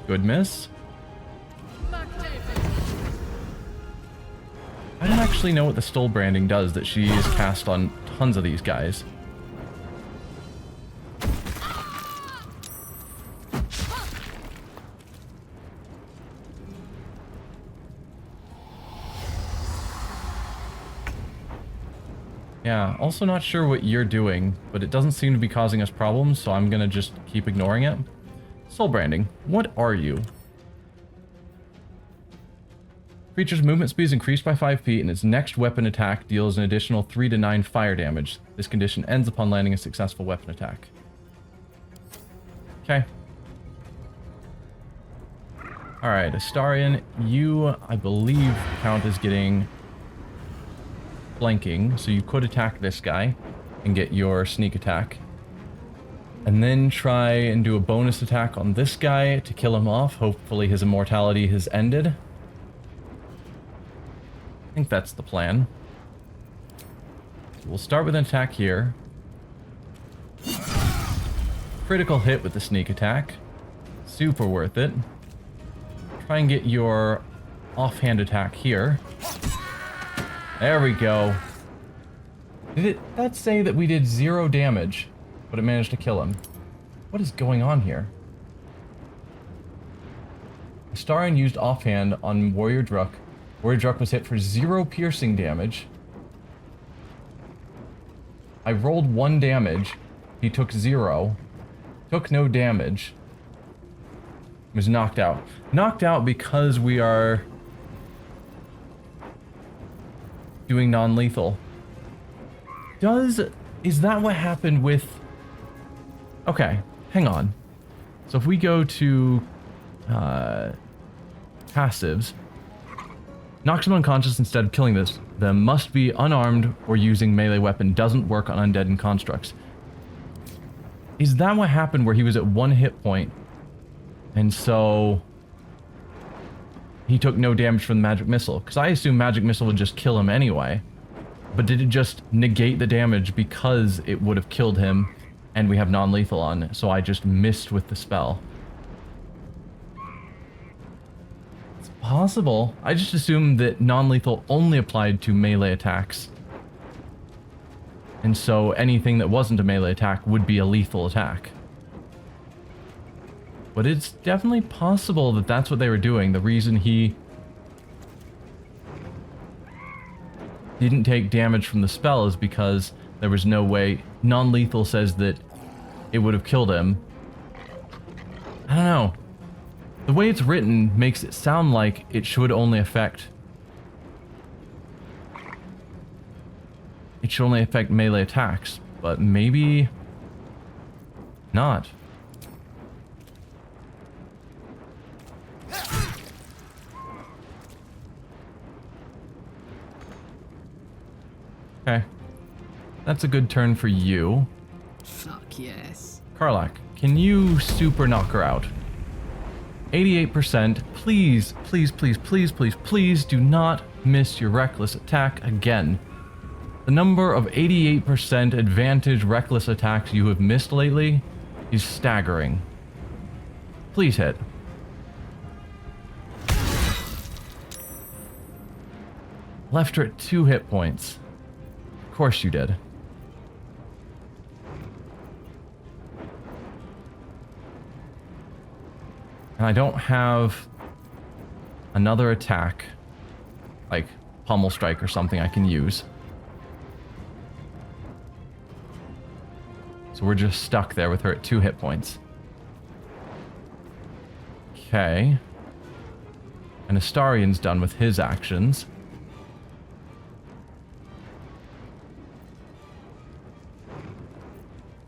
Good miss. I don't actually know what the Stole branding does that she is cast on tons of these guys. Yeah, also not sure what you're doing, but it doesn't seem to be causing us problems, so I'm gonna just keep ignoring it. Soul branding. What are you? Creature's movement speed is increased by 5 feet, and its next weapon attack deals an additional 3 to 9 fire damage. This condition ends upon landing a successful weapon attack. Okay. Alright, Astarion, you, I believe, count as getting flanking, so you could attack this guy and get your sneak attack. And then try and do a bonus attack on this guy to kill him off. Hopefully his immortality has ended. I think that's the plan. So we'll start with an attack here. Critical hit with the sneak attack. Super worth it. Try and get your offhand attack here. There we go. Did that say that we did 0 damage, but it managed to kill him? What is going on here? Astarion used offhand on Warrior Druk. Warrior Druk was hit for 0 piercing damage. I rolled 1 damage. He took 0. Took no damage. Was knocked out. Knocked out because we are doing non-lethal. Is that what happened with... Okay, hang on. So if we go to passives, knocks them unconscious instead of killing them must be unarmed or using melee weapon. Doesn't work on undead and constructs. Is that what happened where he was at 1 hit point and so he took no damage from the magic missile? Because I assume magic missile would just kill him anyway. But did it just negate the damage because it would have killed him and we have non-lethal on, so I just missed with the spell? It's possible. I just assumed that non-lethal only applied to melee attacks. And so anything that wasn't a melee attack would be a lethal attack. But it's definitely possible that that's what they were doing. The reason he didn't take damage from the spell is because there was no way. Non-lethal says that it would have killed him. I don't know. The way it's written makes it sound like it should only affect... It should only affect melee attacks, but maybe not. Okay. That's a good turn for you. Fuck yes. Karlach, can you super knock her out? 88%. Please, please, please, please, please, please do not miss your reckless attack again. The number of 88% advantage reckless attacks you have missed lately is staggering. Please hit. Left her at 2 hit points. Of course you did. And I don't have another attack, like Pummel Strike or something I can use. So we're just stuck there with her at 2 hit points. Okay. And Astarion's done with his actions.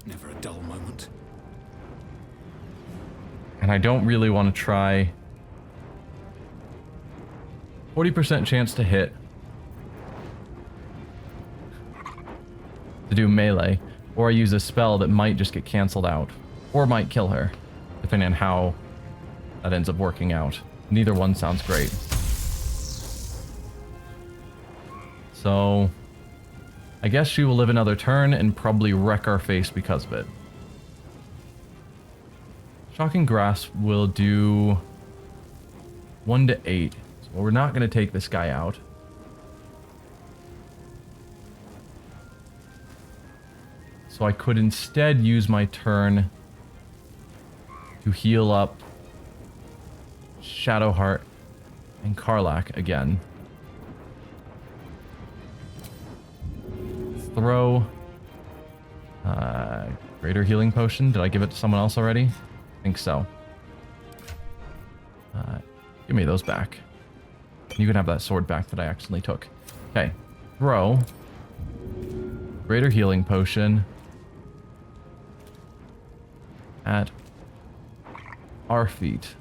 Never a dull moment. And I don't really want to try... 40% chance to hit. To do melee. Or I use a spell that might just get cancelled out. Or might kill her. Depending on how that ends up working out. Neither one sounds great. So... I guess she will live another turn and probably wreck our face because of it. Shocking Grasp will do 1 to 8. So we're not going to take this guy out. So I could instead use my turn to heal up Shadowheart and Karlach again. Throw Greater Healing Potion. Did I give it to someone else already? I think so. Give me those back. You can have that sword back that I accidentally took. Okay. Throw. Greater healing potion. At our feet.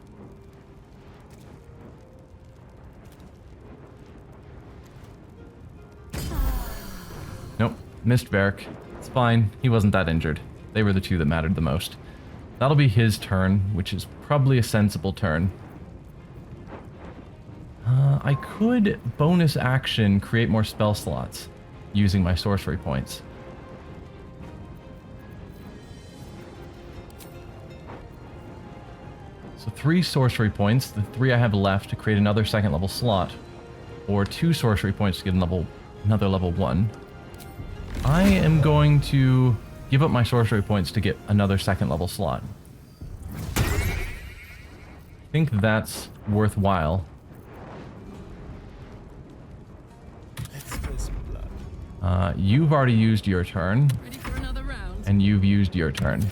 Nope. Missed Varric. It's fine. He wasn't that injured. They were the two that mattered the most. That'll be his turn, which is probably a sensible turn. I could bonus action create more spell slots using my sorcery points. So 3 sorcery points, the 3 I have left to create another second level slot, or 2 sorcery points to get another level 1. I am going to give up my sorcery points to get another second level slot. I think that's worthwhile. You've already used your turn. Ready for another round? And you've used your turn.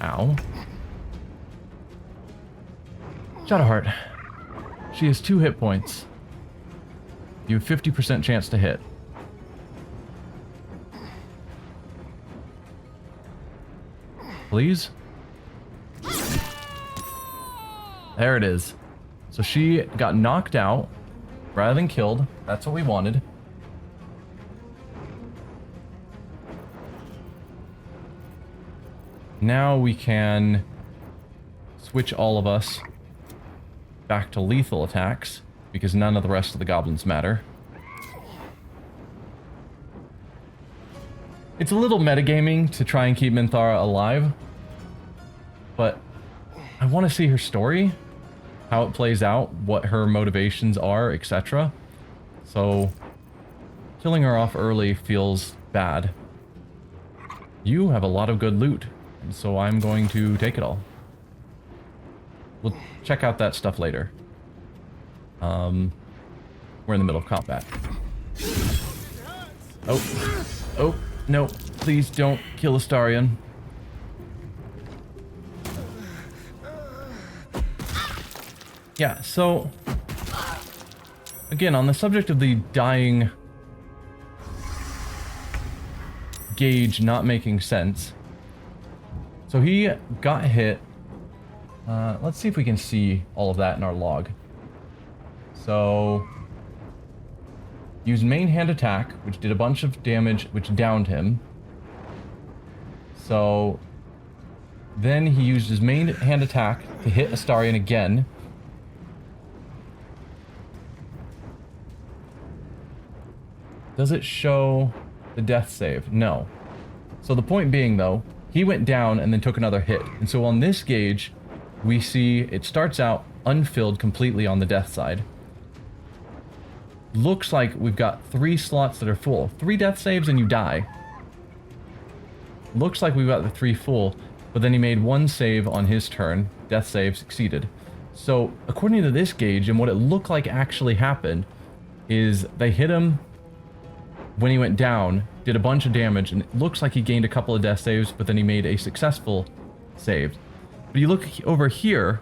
Ow. Shadowheart. She has 2 hit points. You have 50% chance to hit. Please? There it is. So she got knocked out rather than killed. That's what we wanted. Now we can switch all of us back to lethal attacks, because none of the rest of the goblins matter. It's a little metagaming to try and keep Minthara alive, but I want to see her story, how it plays out, what her motivations are, etc. So killing her off early feels bad. You have a lot of good loot, and so I'm going to take it all. We'll check out that stuff later. We're in the middle of combat. Oh, no, please don't kill Astarion. Yeah, so again, on the subject of the dying gauge not making sense. So he got hit. Let's see if we can see all of that in our log. So used main hand attack, which did a bunch of damage, which downed him. So then he used his main hand attack to hit Astarion again. Does it show the death save? No. So the point being, though, he went down and then took another hit. And so on this gauge, we see it starts out unfilled completely on the death side. Looks like we've got 3 slots that are full. 3 death saves and you die. Looks like we've got the 3 full, but then he made 1 save on his turn. Death save succeeded. So according to this gauge, and what it looked like actually happened, is they hit him when he went down, did a bunch of damage, and it looks like he gained a couple of death saves, but then he made a successful save. But you look over here,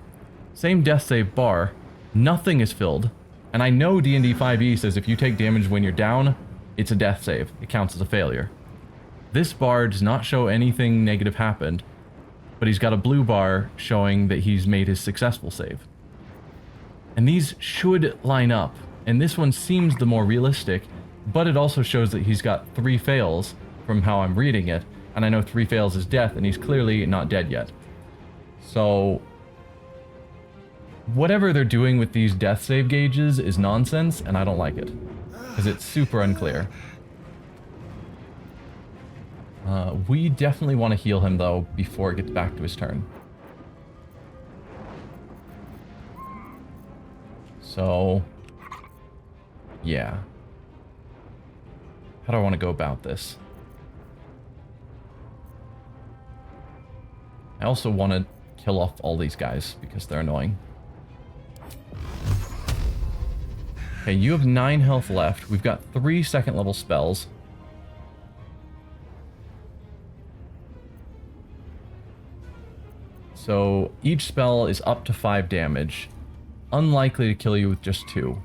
same death save bar, nothing is filled. And I know D&D 5e says if you take damage when you're down, it's a death save. It counts as a failure. This bar does not show anything negative happened, but he's got a blue bar showing that he's made his successful save. And these should line up, and this one seems the more realistic, but it also shows that he's got 3 fails from how I'm reading it, and I know 3 fails is death, and he's clearly not dead yet. So whatever they're doing with these death save gauges is nonsense, and I don't like it, because it's super unclear. We definitely want to heal him, though, before it gets back to his turn. So yeah. How do I want to go about this? I also want to kill off all these guys because they're annoying. Okay, you have 9 health left. We've got 3 second level spells. So each spell is up to 5 damage. Unlikely to kill you with just 2.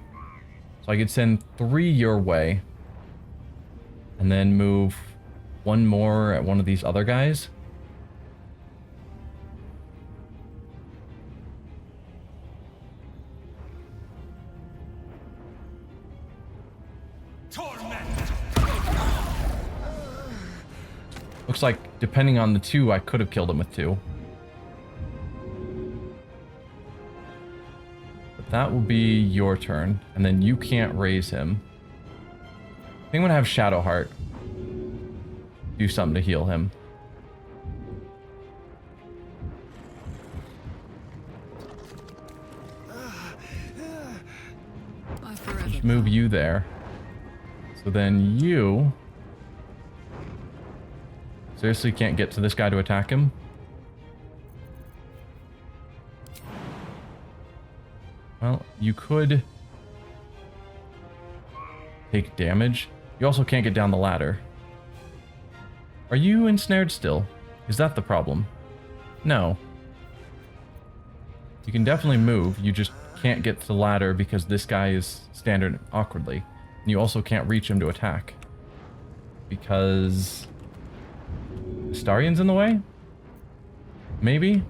So I could send 3 your way. And then move 1 more at one of these other guys. Looks like, depending on the 2, I could have killed him with 2. But that will be your turn, and then you can't raise him. I think I'm gonna have Shadowheart do something to heal him. Just move you there. So then you... seriously can't get to this guy to attack him? Well, you could take damage. You also can't get down the ladder. Are you ensnared still? Is that the problem? No. You can definitely move, you just can't get to the ladder because this guy is standing awkwardly. And you also can't reach him to attack. Because... Astarion's in the way? Maybe?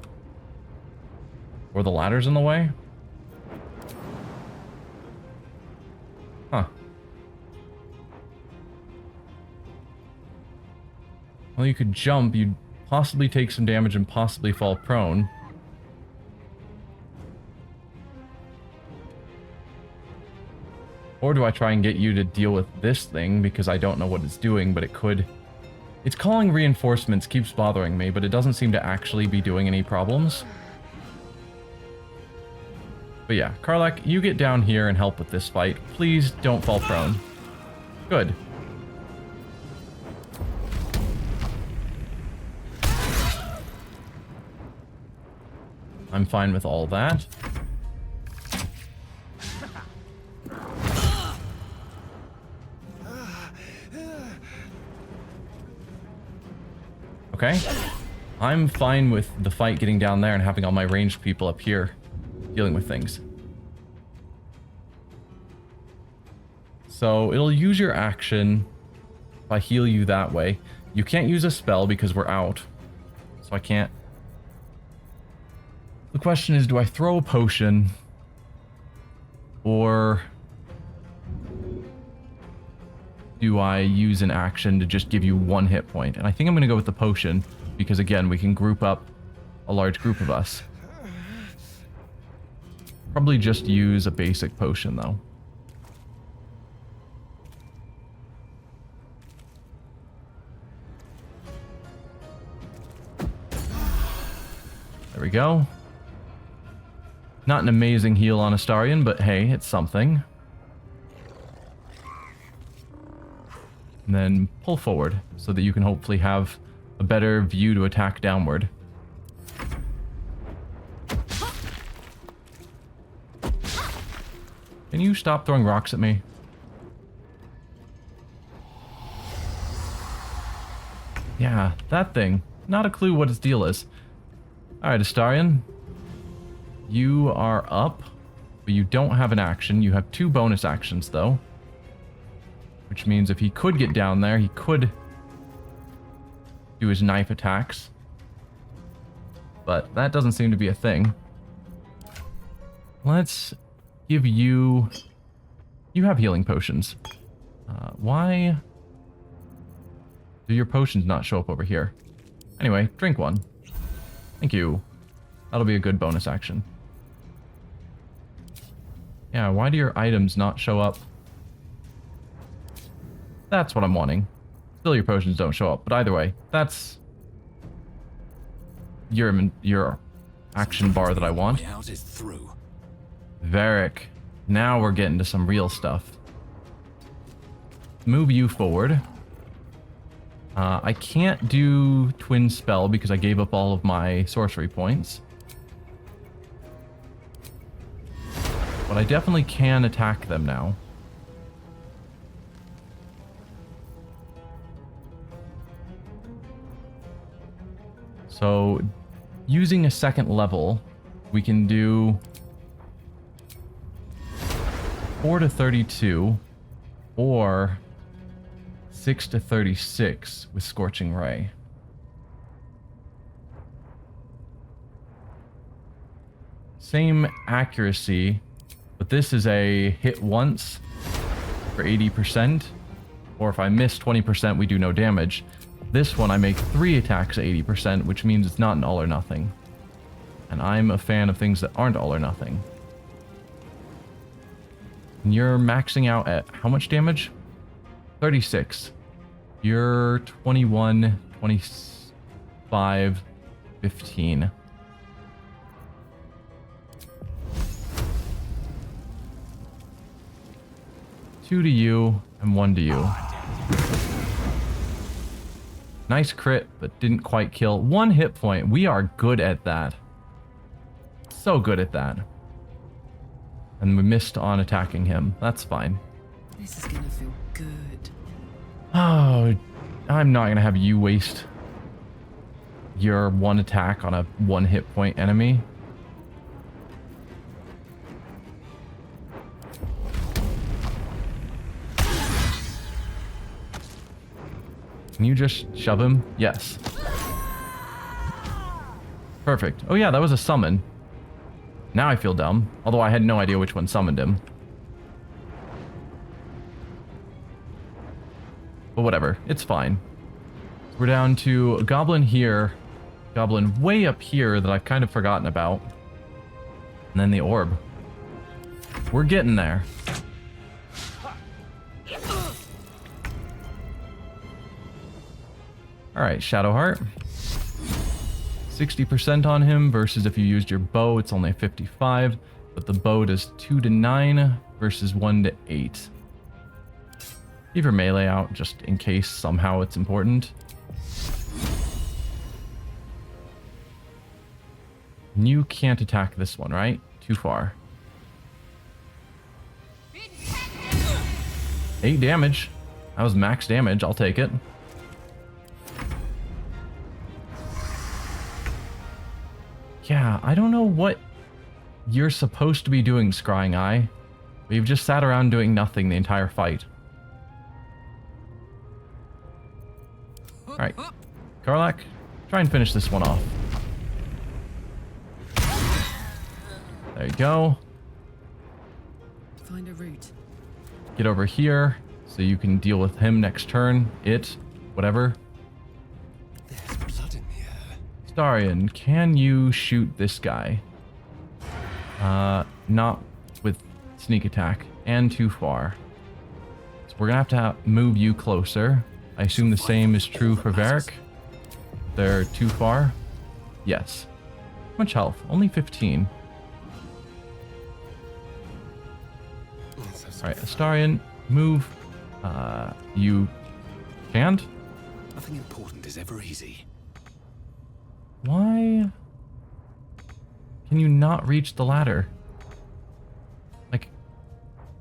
Or the ladder's in the way? Huh. Well, you could jump, you'd possibly take some damage and possibly fall prone. Or do I try and get you to deal with this thing because I don't know what it's doing, but it could... It's calling reinforcements keeps bothering me, but it doesn't seem to actually be doing any problems. But yeah, Karlach, you get down here and help with this fight. Please don't fall prone. Good. I'm fine with all that. Okay. I'm fine with the fight getting down there and having all my ranged people up here dealing with things. So it'll use your action if I heal you that way. You can't use a spell because we're out. So I can't. The question is, do I throw a potion or do I use an action to just give you 1 hit point? And I think I'm going to go with the potion because, again, we can group up a large group of us. Probably just use a basic potion, though. There we go. Not an amazing heal on Astarion, but hey, it's something. And then pull forward so that you can hopefully have a better view to attack downward. Can you stop throwing rocks at me? Yeah, that thing. Not a clue what its deal is. Alright, Astarion. You are up, but you don't have an action. You have 2 bonus actions, though. Which means if he could get down there, he could do his knife attacks. But that doesn't seem to be a thing. Let's give you... You have healing potions. Why do your potions not show up over here? Anyway, drink one. Thank you. That'll be a good bonus action. Yeah, why do your items not show up? That's what I'm wanting. Still, your potions don't show up, but either way, that's your action bar that I want. Way out is through. Varric. Now we're getting to some real stuff. Move you forward. I can't do Twin Spell because I gave up all of my sorcery points. But I definitely can attack them now. So using a second level, we can do 4 to 32 or 6 to 36 with Scorching Ray. Same accuracy, but this is a hit once for 80%, or if I miss 20%, we do no damage. This one, I make 3 attacks at 80%, which means it's not an all or nothing. And I'm a fan of things that aren't all or nothing. And you're maxing out at how much damage? 36. You're 21, 25, 15. Two to you and 1 to you. Nice crit, but didn't quite kill. 1 hit point. We are good at that. So good at that. And we missed on attacking him. That's fine. This is gonna feel good. Oh, I'm not gonna have you waste your 1 attack on a 1 hit point enemy. Can you just shove him? Yes. Perfect. Oh yeah, that was a summon. Now I feel dumb. Although I had no idea which one summoned him. But whatever. It's fine. We're down to a goblin here. Goblin way up here that I've kind of forgotten about. And then the orb. We're getting there. Alright, Shadowheart. 60% on him versus if you used your bow, it's only 55. But the bow does 2 to 9 versus 1 to 8. Leave your melee out just in case somehow it's important. And you can't attack this one, right? Too far. 8 damage. That was max damage. I'll take it. Yeah, I don't know what you're supposed to be doing, Scrying Eye. We've just sat around doing nothing the entire fight. Alright. Karlak, try and finish this one off. There you go. Find a route. Get over here so you can deal with him next turn. It, whatever. There's blood in the air. Starion, can you shoot this guy? Not with sneak attack and too far. So we're gonna have to move you closer. I assume the same is true for Varric. They're too far. Yes. How much health? Only 15. Alright, Astarion, move. You can't? Nothing important is ever easy. Why can you not reach the ladder? Like,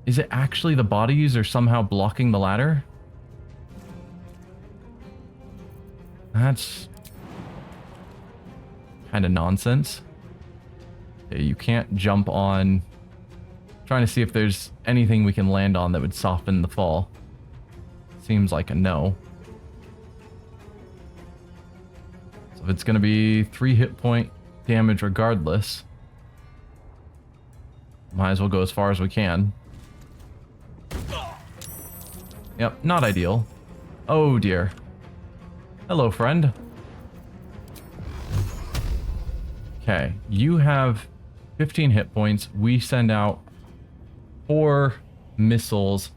is it actually the bodies are somehow blocking the ladder? That's kind of nonsense. Okay, you can't jump on. Trying to see if there's anything we can land on that would soften the fall. Seems like a no. So if it's going to be 3 hit point damage regardless, might as well go as far as we can. Yep, not ideal. Oh dear. Hello, friend. Okay, you have 15 hit points. We send out 4 missiles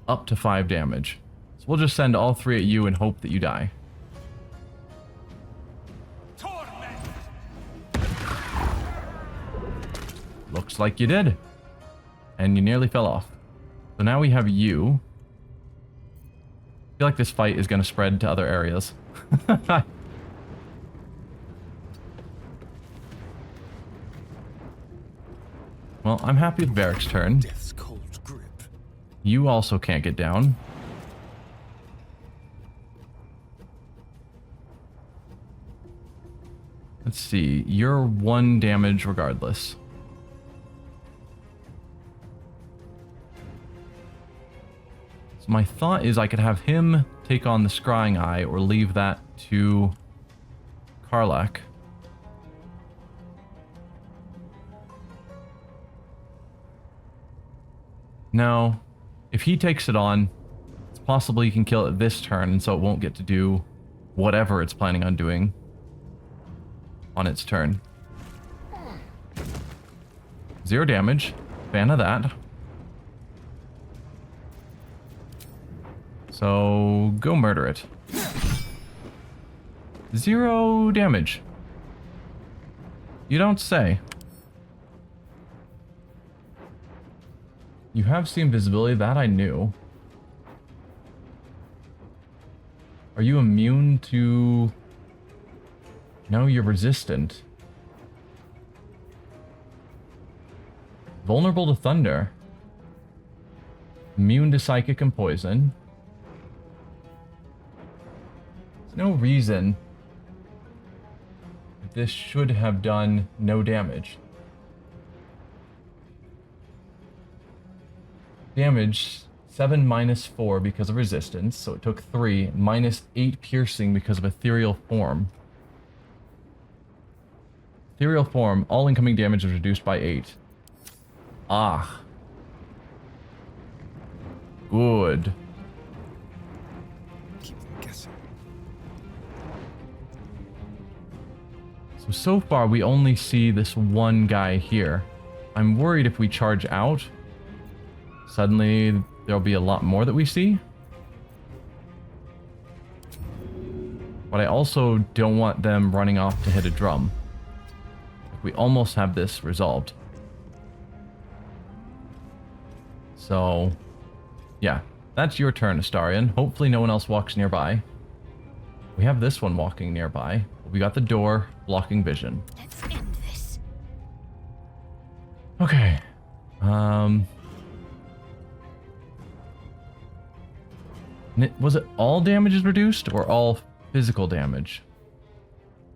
up to 5 damage. So we'll just send all 3 at you and hope that you die. Looks like you did. And you nearly fell off. So now we have you. I feel like this fight is going to spread to other areas. Well, I'm happy with Varric's turn. Death's cold grip. You also can't get down. Let's see. You're 1 damage regardless. So my thought is I could have him take on the Scrying Eye or leave that to Karlach. Now, if he takes it on, it's possible he can kill it this turn, and so it won't get to do whatever it's planning on doing on its turn. 0 damage. Fan of that. So, go murder it. 0 damage. You don't say. You have seen visibility, that I knew. Are you immune to... No, you're resistant. Vulnerable to thunder. Immune to psychic and poison. There's no reason this should have done no damage. Damage 7 minus 4 because of resistance, so it took 3, minus 8 piercing because of ethereal form. Ethereal form, all incoming damage is reduced by 8. Ah. Good. Keep them guessing. So far we only see this one guy here. I'm worried if we charge out, suddenly there'll be a lot more that we see. But I also don't want them running off to hit a drum. We almost have this resolved. So, yeah. That's your turn, Astarion. Hopefully no one else walks nearby. We have this one walking nearby. We got the door blocking vision. Let's end this. Okay. Was it all damage is reduced or all physical damage?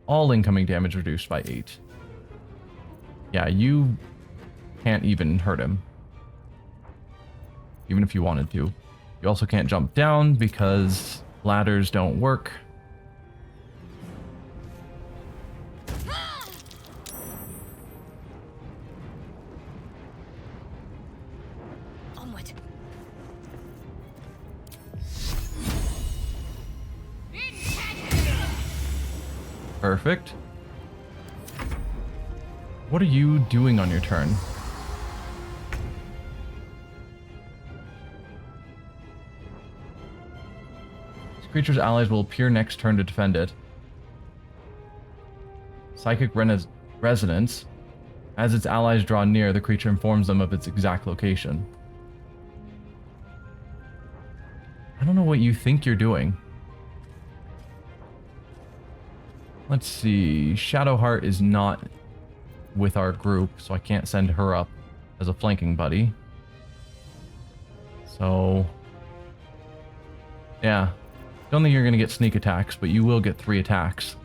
All incoming damage reduced by 8. Yeah, you can't even hurt him. Even if you wanted to. You also can't jump down because ladders don't work. Onward. Perfect. What are you doing on your turn? This creature's allies will appear next turn to defend it. Psychic resonance. As its allies draw near, the creature informs them of its exact location. I don't know what you think you're doing. Let's see. Shadowheart is not with our group, so I can't send her up as a flanking buddy. So, yeah. Don't think you're going to get sneak attacks, but you will get 3 attacks.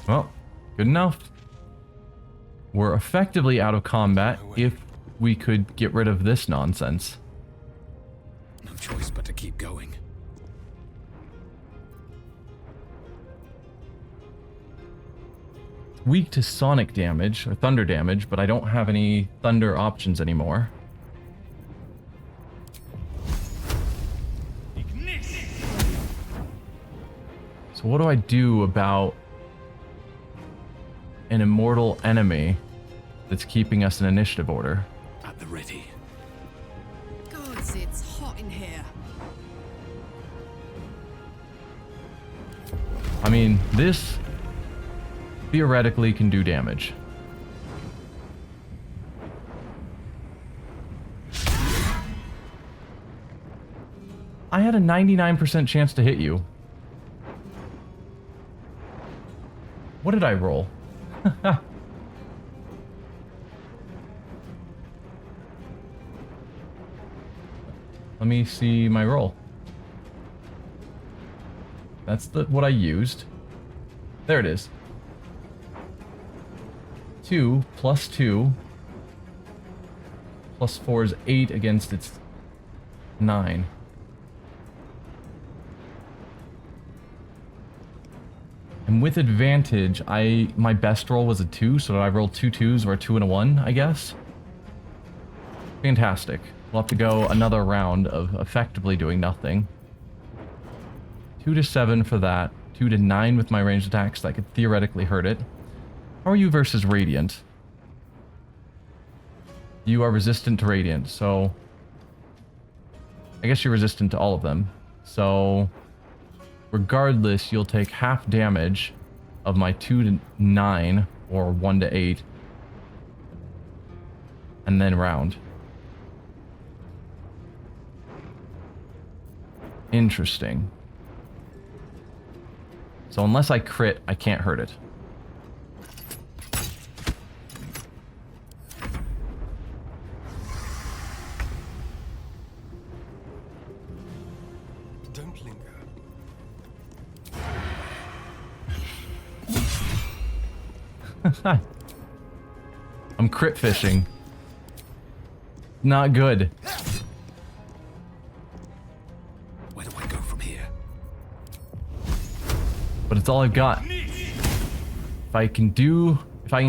Well, good enough. We're effectively out of combat if we could get rid of this nonsense. No choice but to keep going. Weak to sonic damage, or thunder damage, but I don't have any thunder options anymore. So what do I do about an immortal enemy that's keeping us in initiative order? At the ready. Gods, it's hot in here. I mean, this theoretically can do damage. I had a 99% chance to hit you. What did I roll? Let me see my roll. That's what I used. There it is. 2 plus 2 plus 4 is 8 against its 9. And with advantage, my best roll was a 2, so I rolled 2 2s or a 2 and a 1, I guess. Fantastic. We'll have to go another round of effectively doing nothing. 2 to 7 for that. 2 to 9 with my ranged attacks, that could theoretically hurt it. How are you versus Radiant? You are resistant to Radiant, so... I guess you're resistant to all of them. So... regardless, you'll take half damage of my 2 to 9, or 1 to 8. And then round. Interesting. So unless I crit, I can't hurt it. Don't linger. I'm crit fishing. Not good. Where do I go from here? But it's all I've got. If I can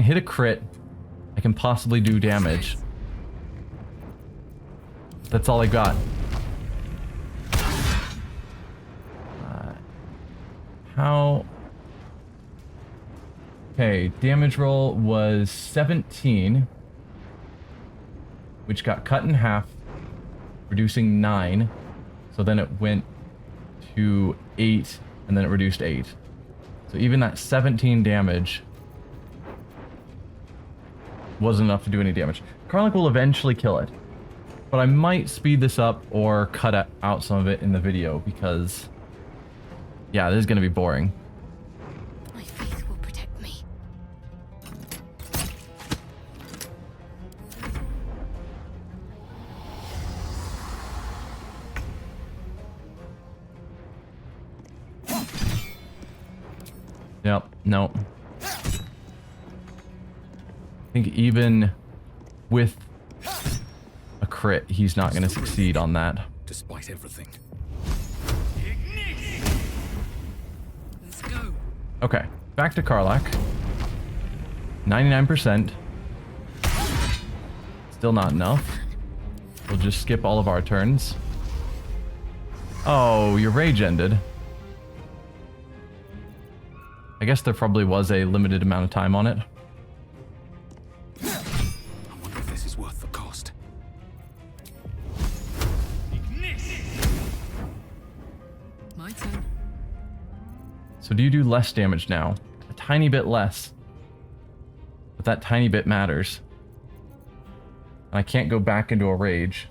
hit a crit, I can possibly do damage. That's all I got. How... Okay, damage roll was 17, which got cut in half, reducing 9. So then it went to 8, and then it reduced 8. So even that 17 damage wasn't enough to do any damage. Karlach will eventually kill it, but I might speed this up or cut out some of it in the video because, yeah, this is going to be boring. My faith will protect me. Yep, no. I think even with a crit, he's not going to succeed on that. Despite everything. Let's go. Okay, back to Karlach. 99%. Still not enough. We'll just skip all of our turns. Oh, your rage ended. I guess there probably was a limited amount of time on it. I wonder if this is worth the cost. My turn. So do you do less damage now? A tiny bit less. But that tiny bit matters. And I can't go back into a rage.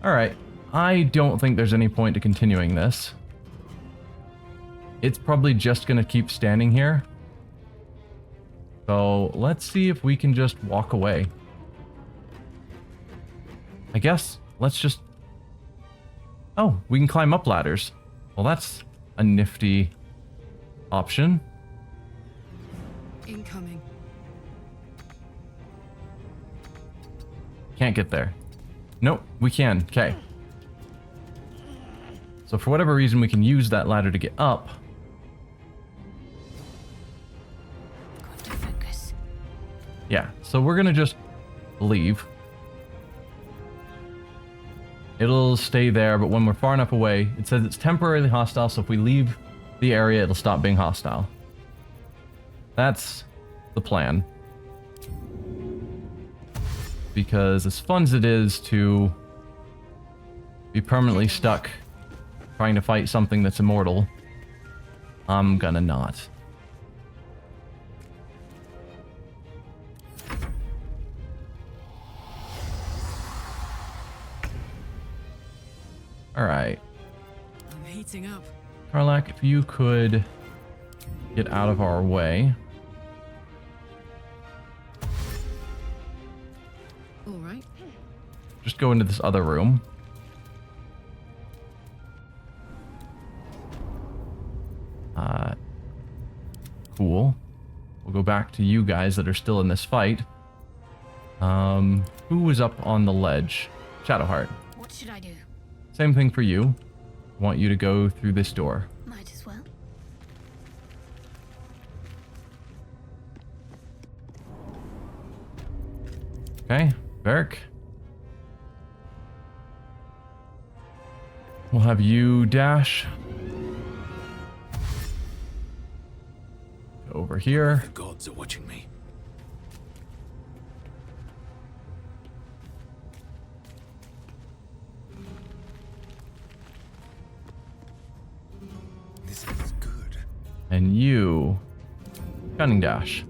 Alright. I don't think there's any point to continuing this. It's probably just going to keep standing here. So let's see if we can just walk away. I guess let's just... Oh, we can climb up ladders. Well, that's a nifty option. Incoming. Can't get there. Nope, we can. Okay. So for whatever reason, we can use that ladder to get up. Got to focus. Yeah, so we're gonna just leave. It'll stay there, but when we're far enough away, it says it's temporarily hostile, so if we leave the area, it'll stop being hostile. That's the plan. Because as fun as it is to be permanently stuck trying to fight something that's immortal, I'm gonna not. Alright. I'm heating up. Karlach, if you could get out of our way. All right. Just go into this other room. Cool. We'll go back to you guys that are still in this fight. Who was up on the ledge? Shadowheart. What should I do? Same thing for you. I want you to go through this door. Might as well. Okay, Varric. We'll have you dash. Go over here. The gods are watching me. This is good. And you. Cunning dash.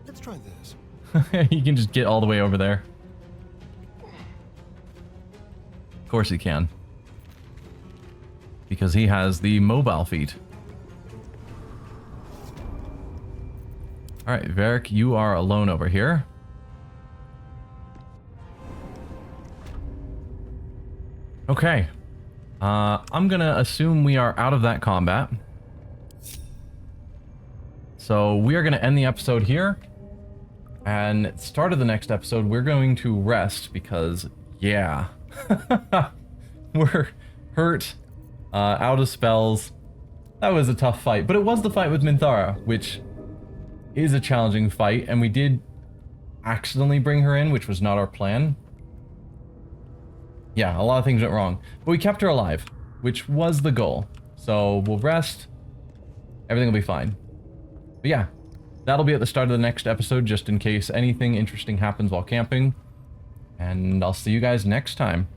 Let's try this. You can just get all the way over there. Of course he can. Because he has the mobile feat. Alright, Varric, you are alone over here. Okay. I'm gonna assume we are out of that combat. So we are gonna end the episode here. And at the start of the next episode, we're going to rest because, yeah. We're hurt, out of spells. That was a tough fight, but it was the fight with Minthara, which is a challenging fight, and we did accidentally bring her in, which was not our plan. Yeah, a lot of things went wrong, but we kept her alive, which was the goal. So we'll rest, everything will be fine. But yeah, that'll be at the start of the next episode, just in case anything interesting happens while camping, and I'll see you guys next time.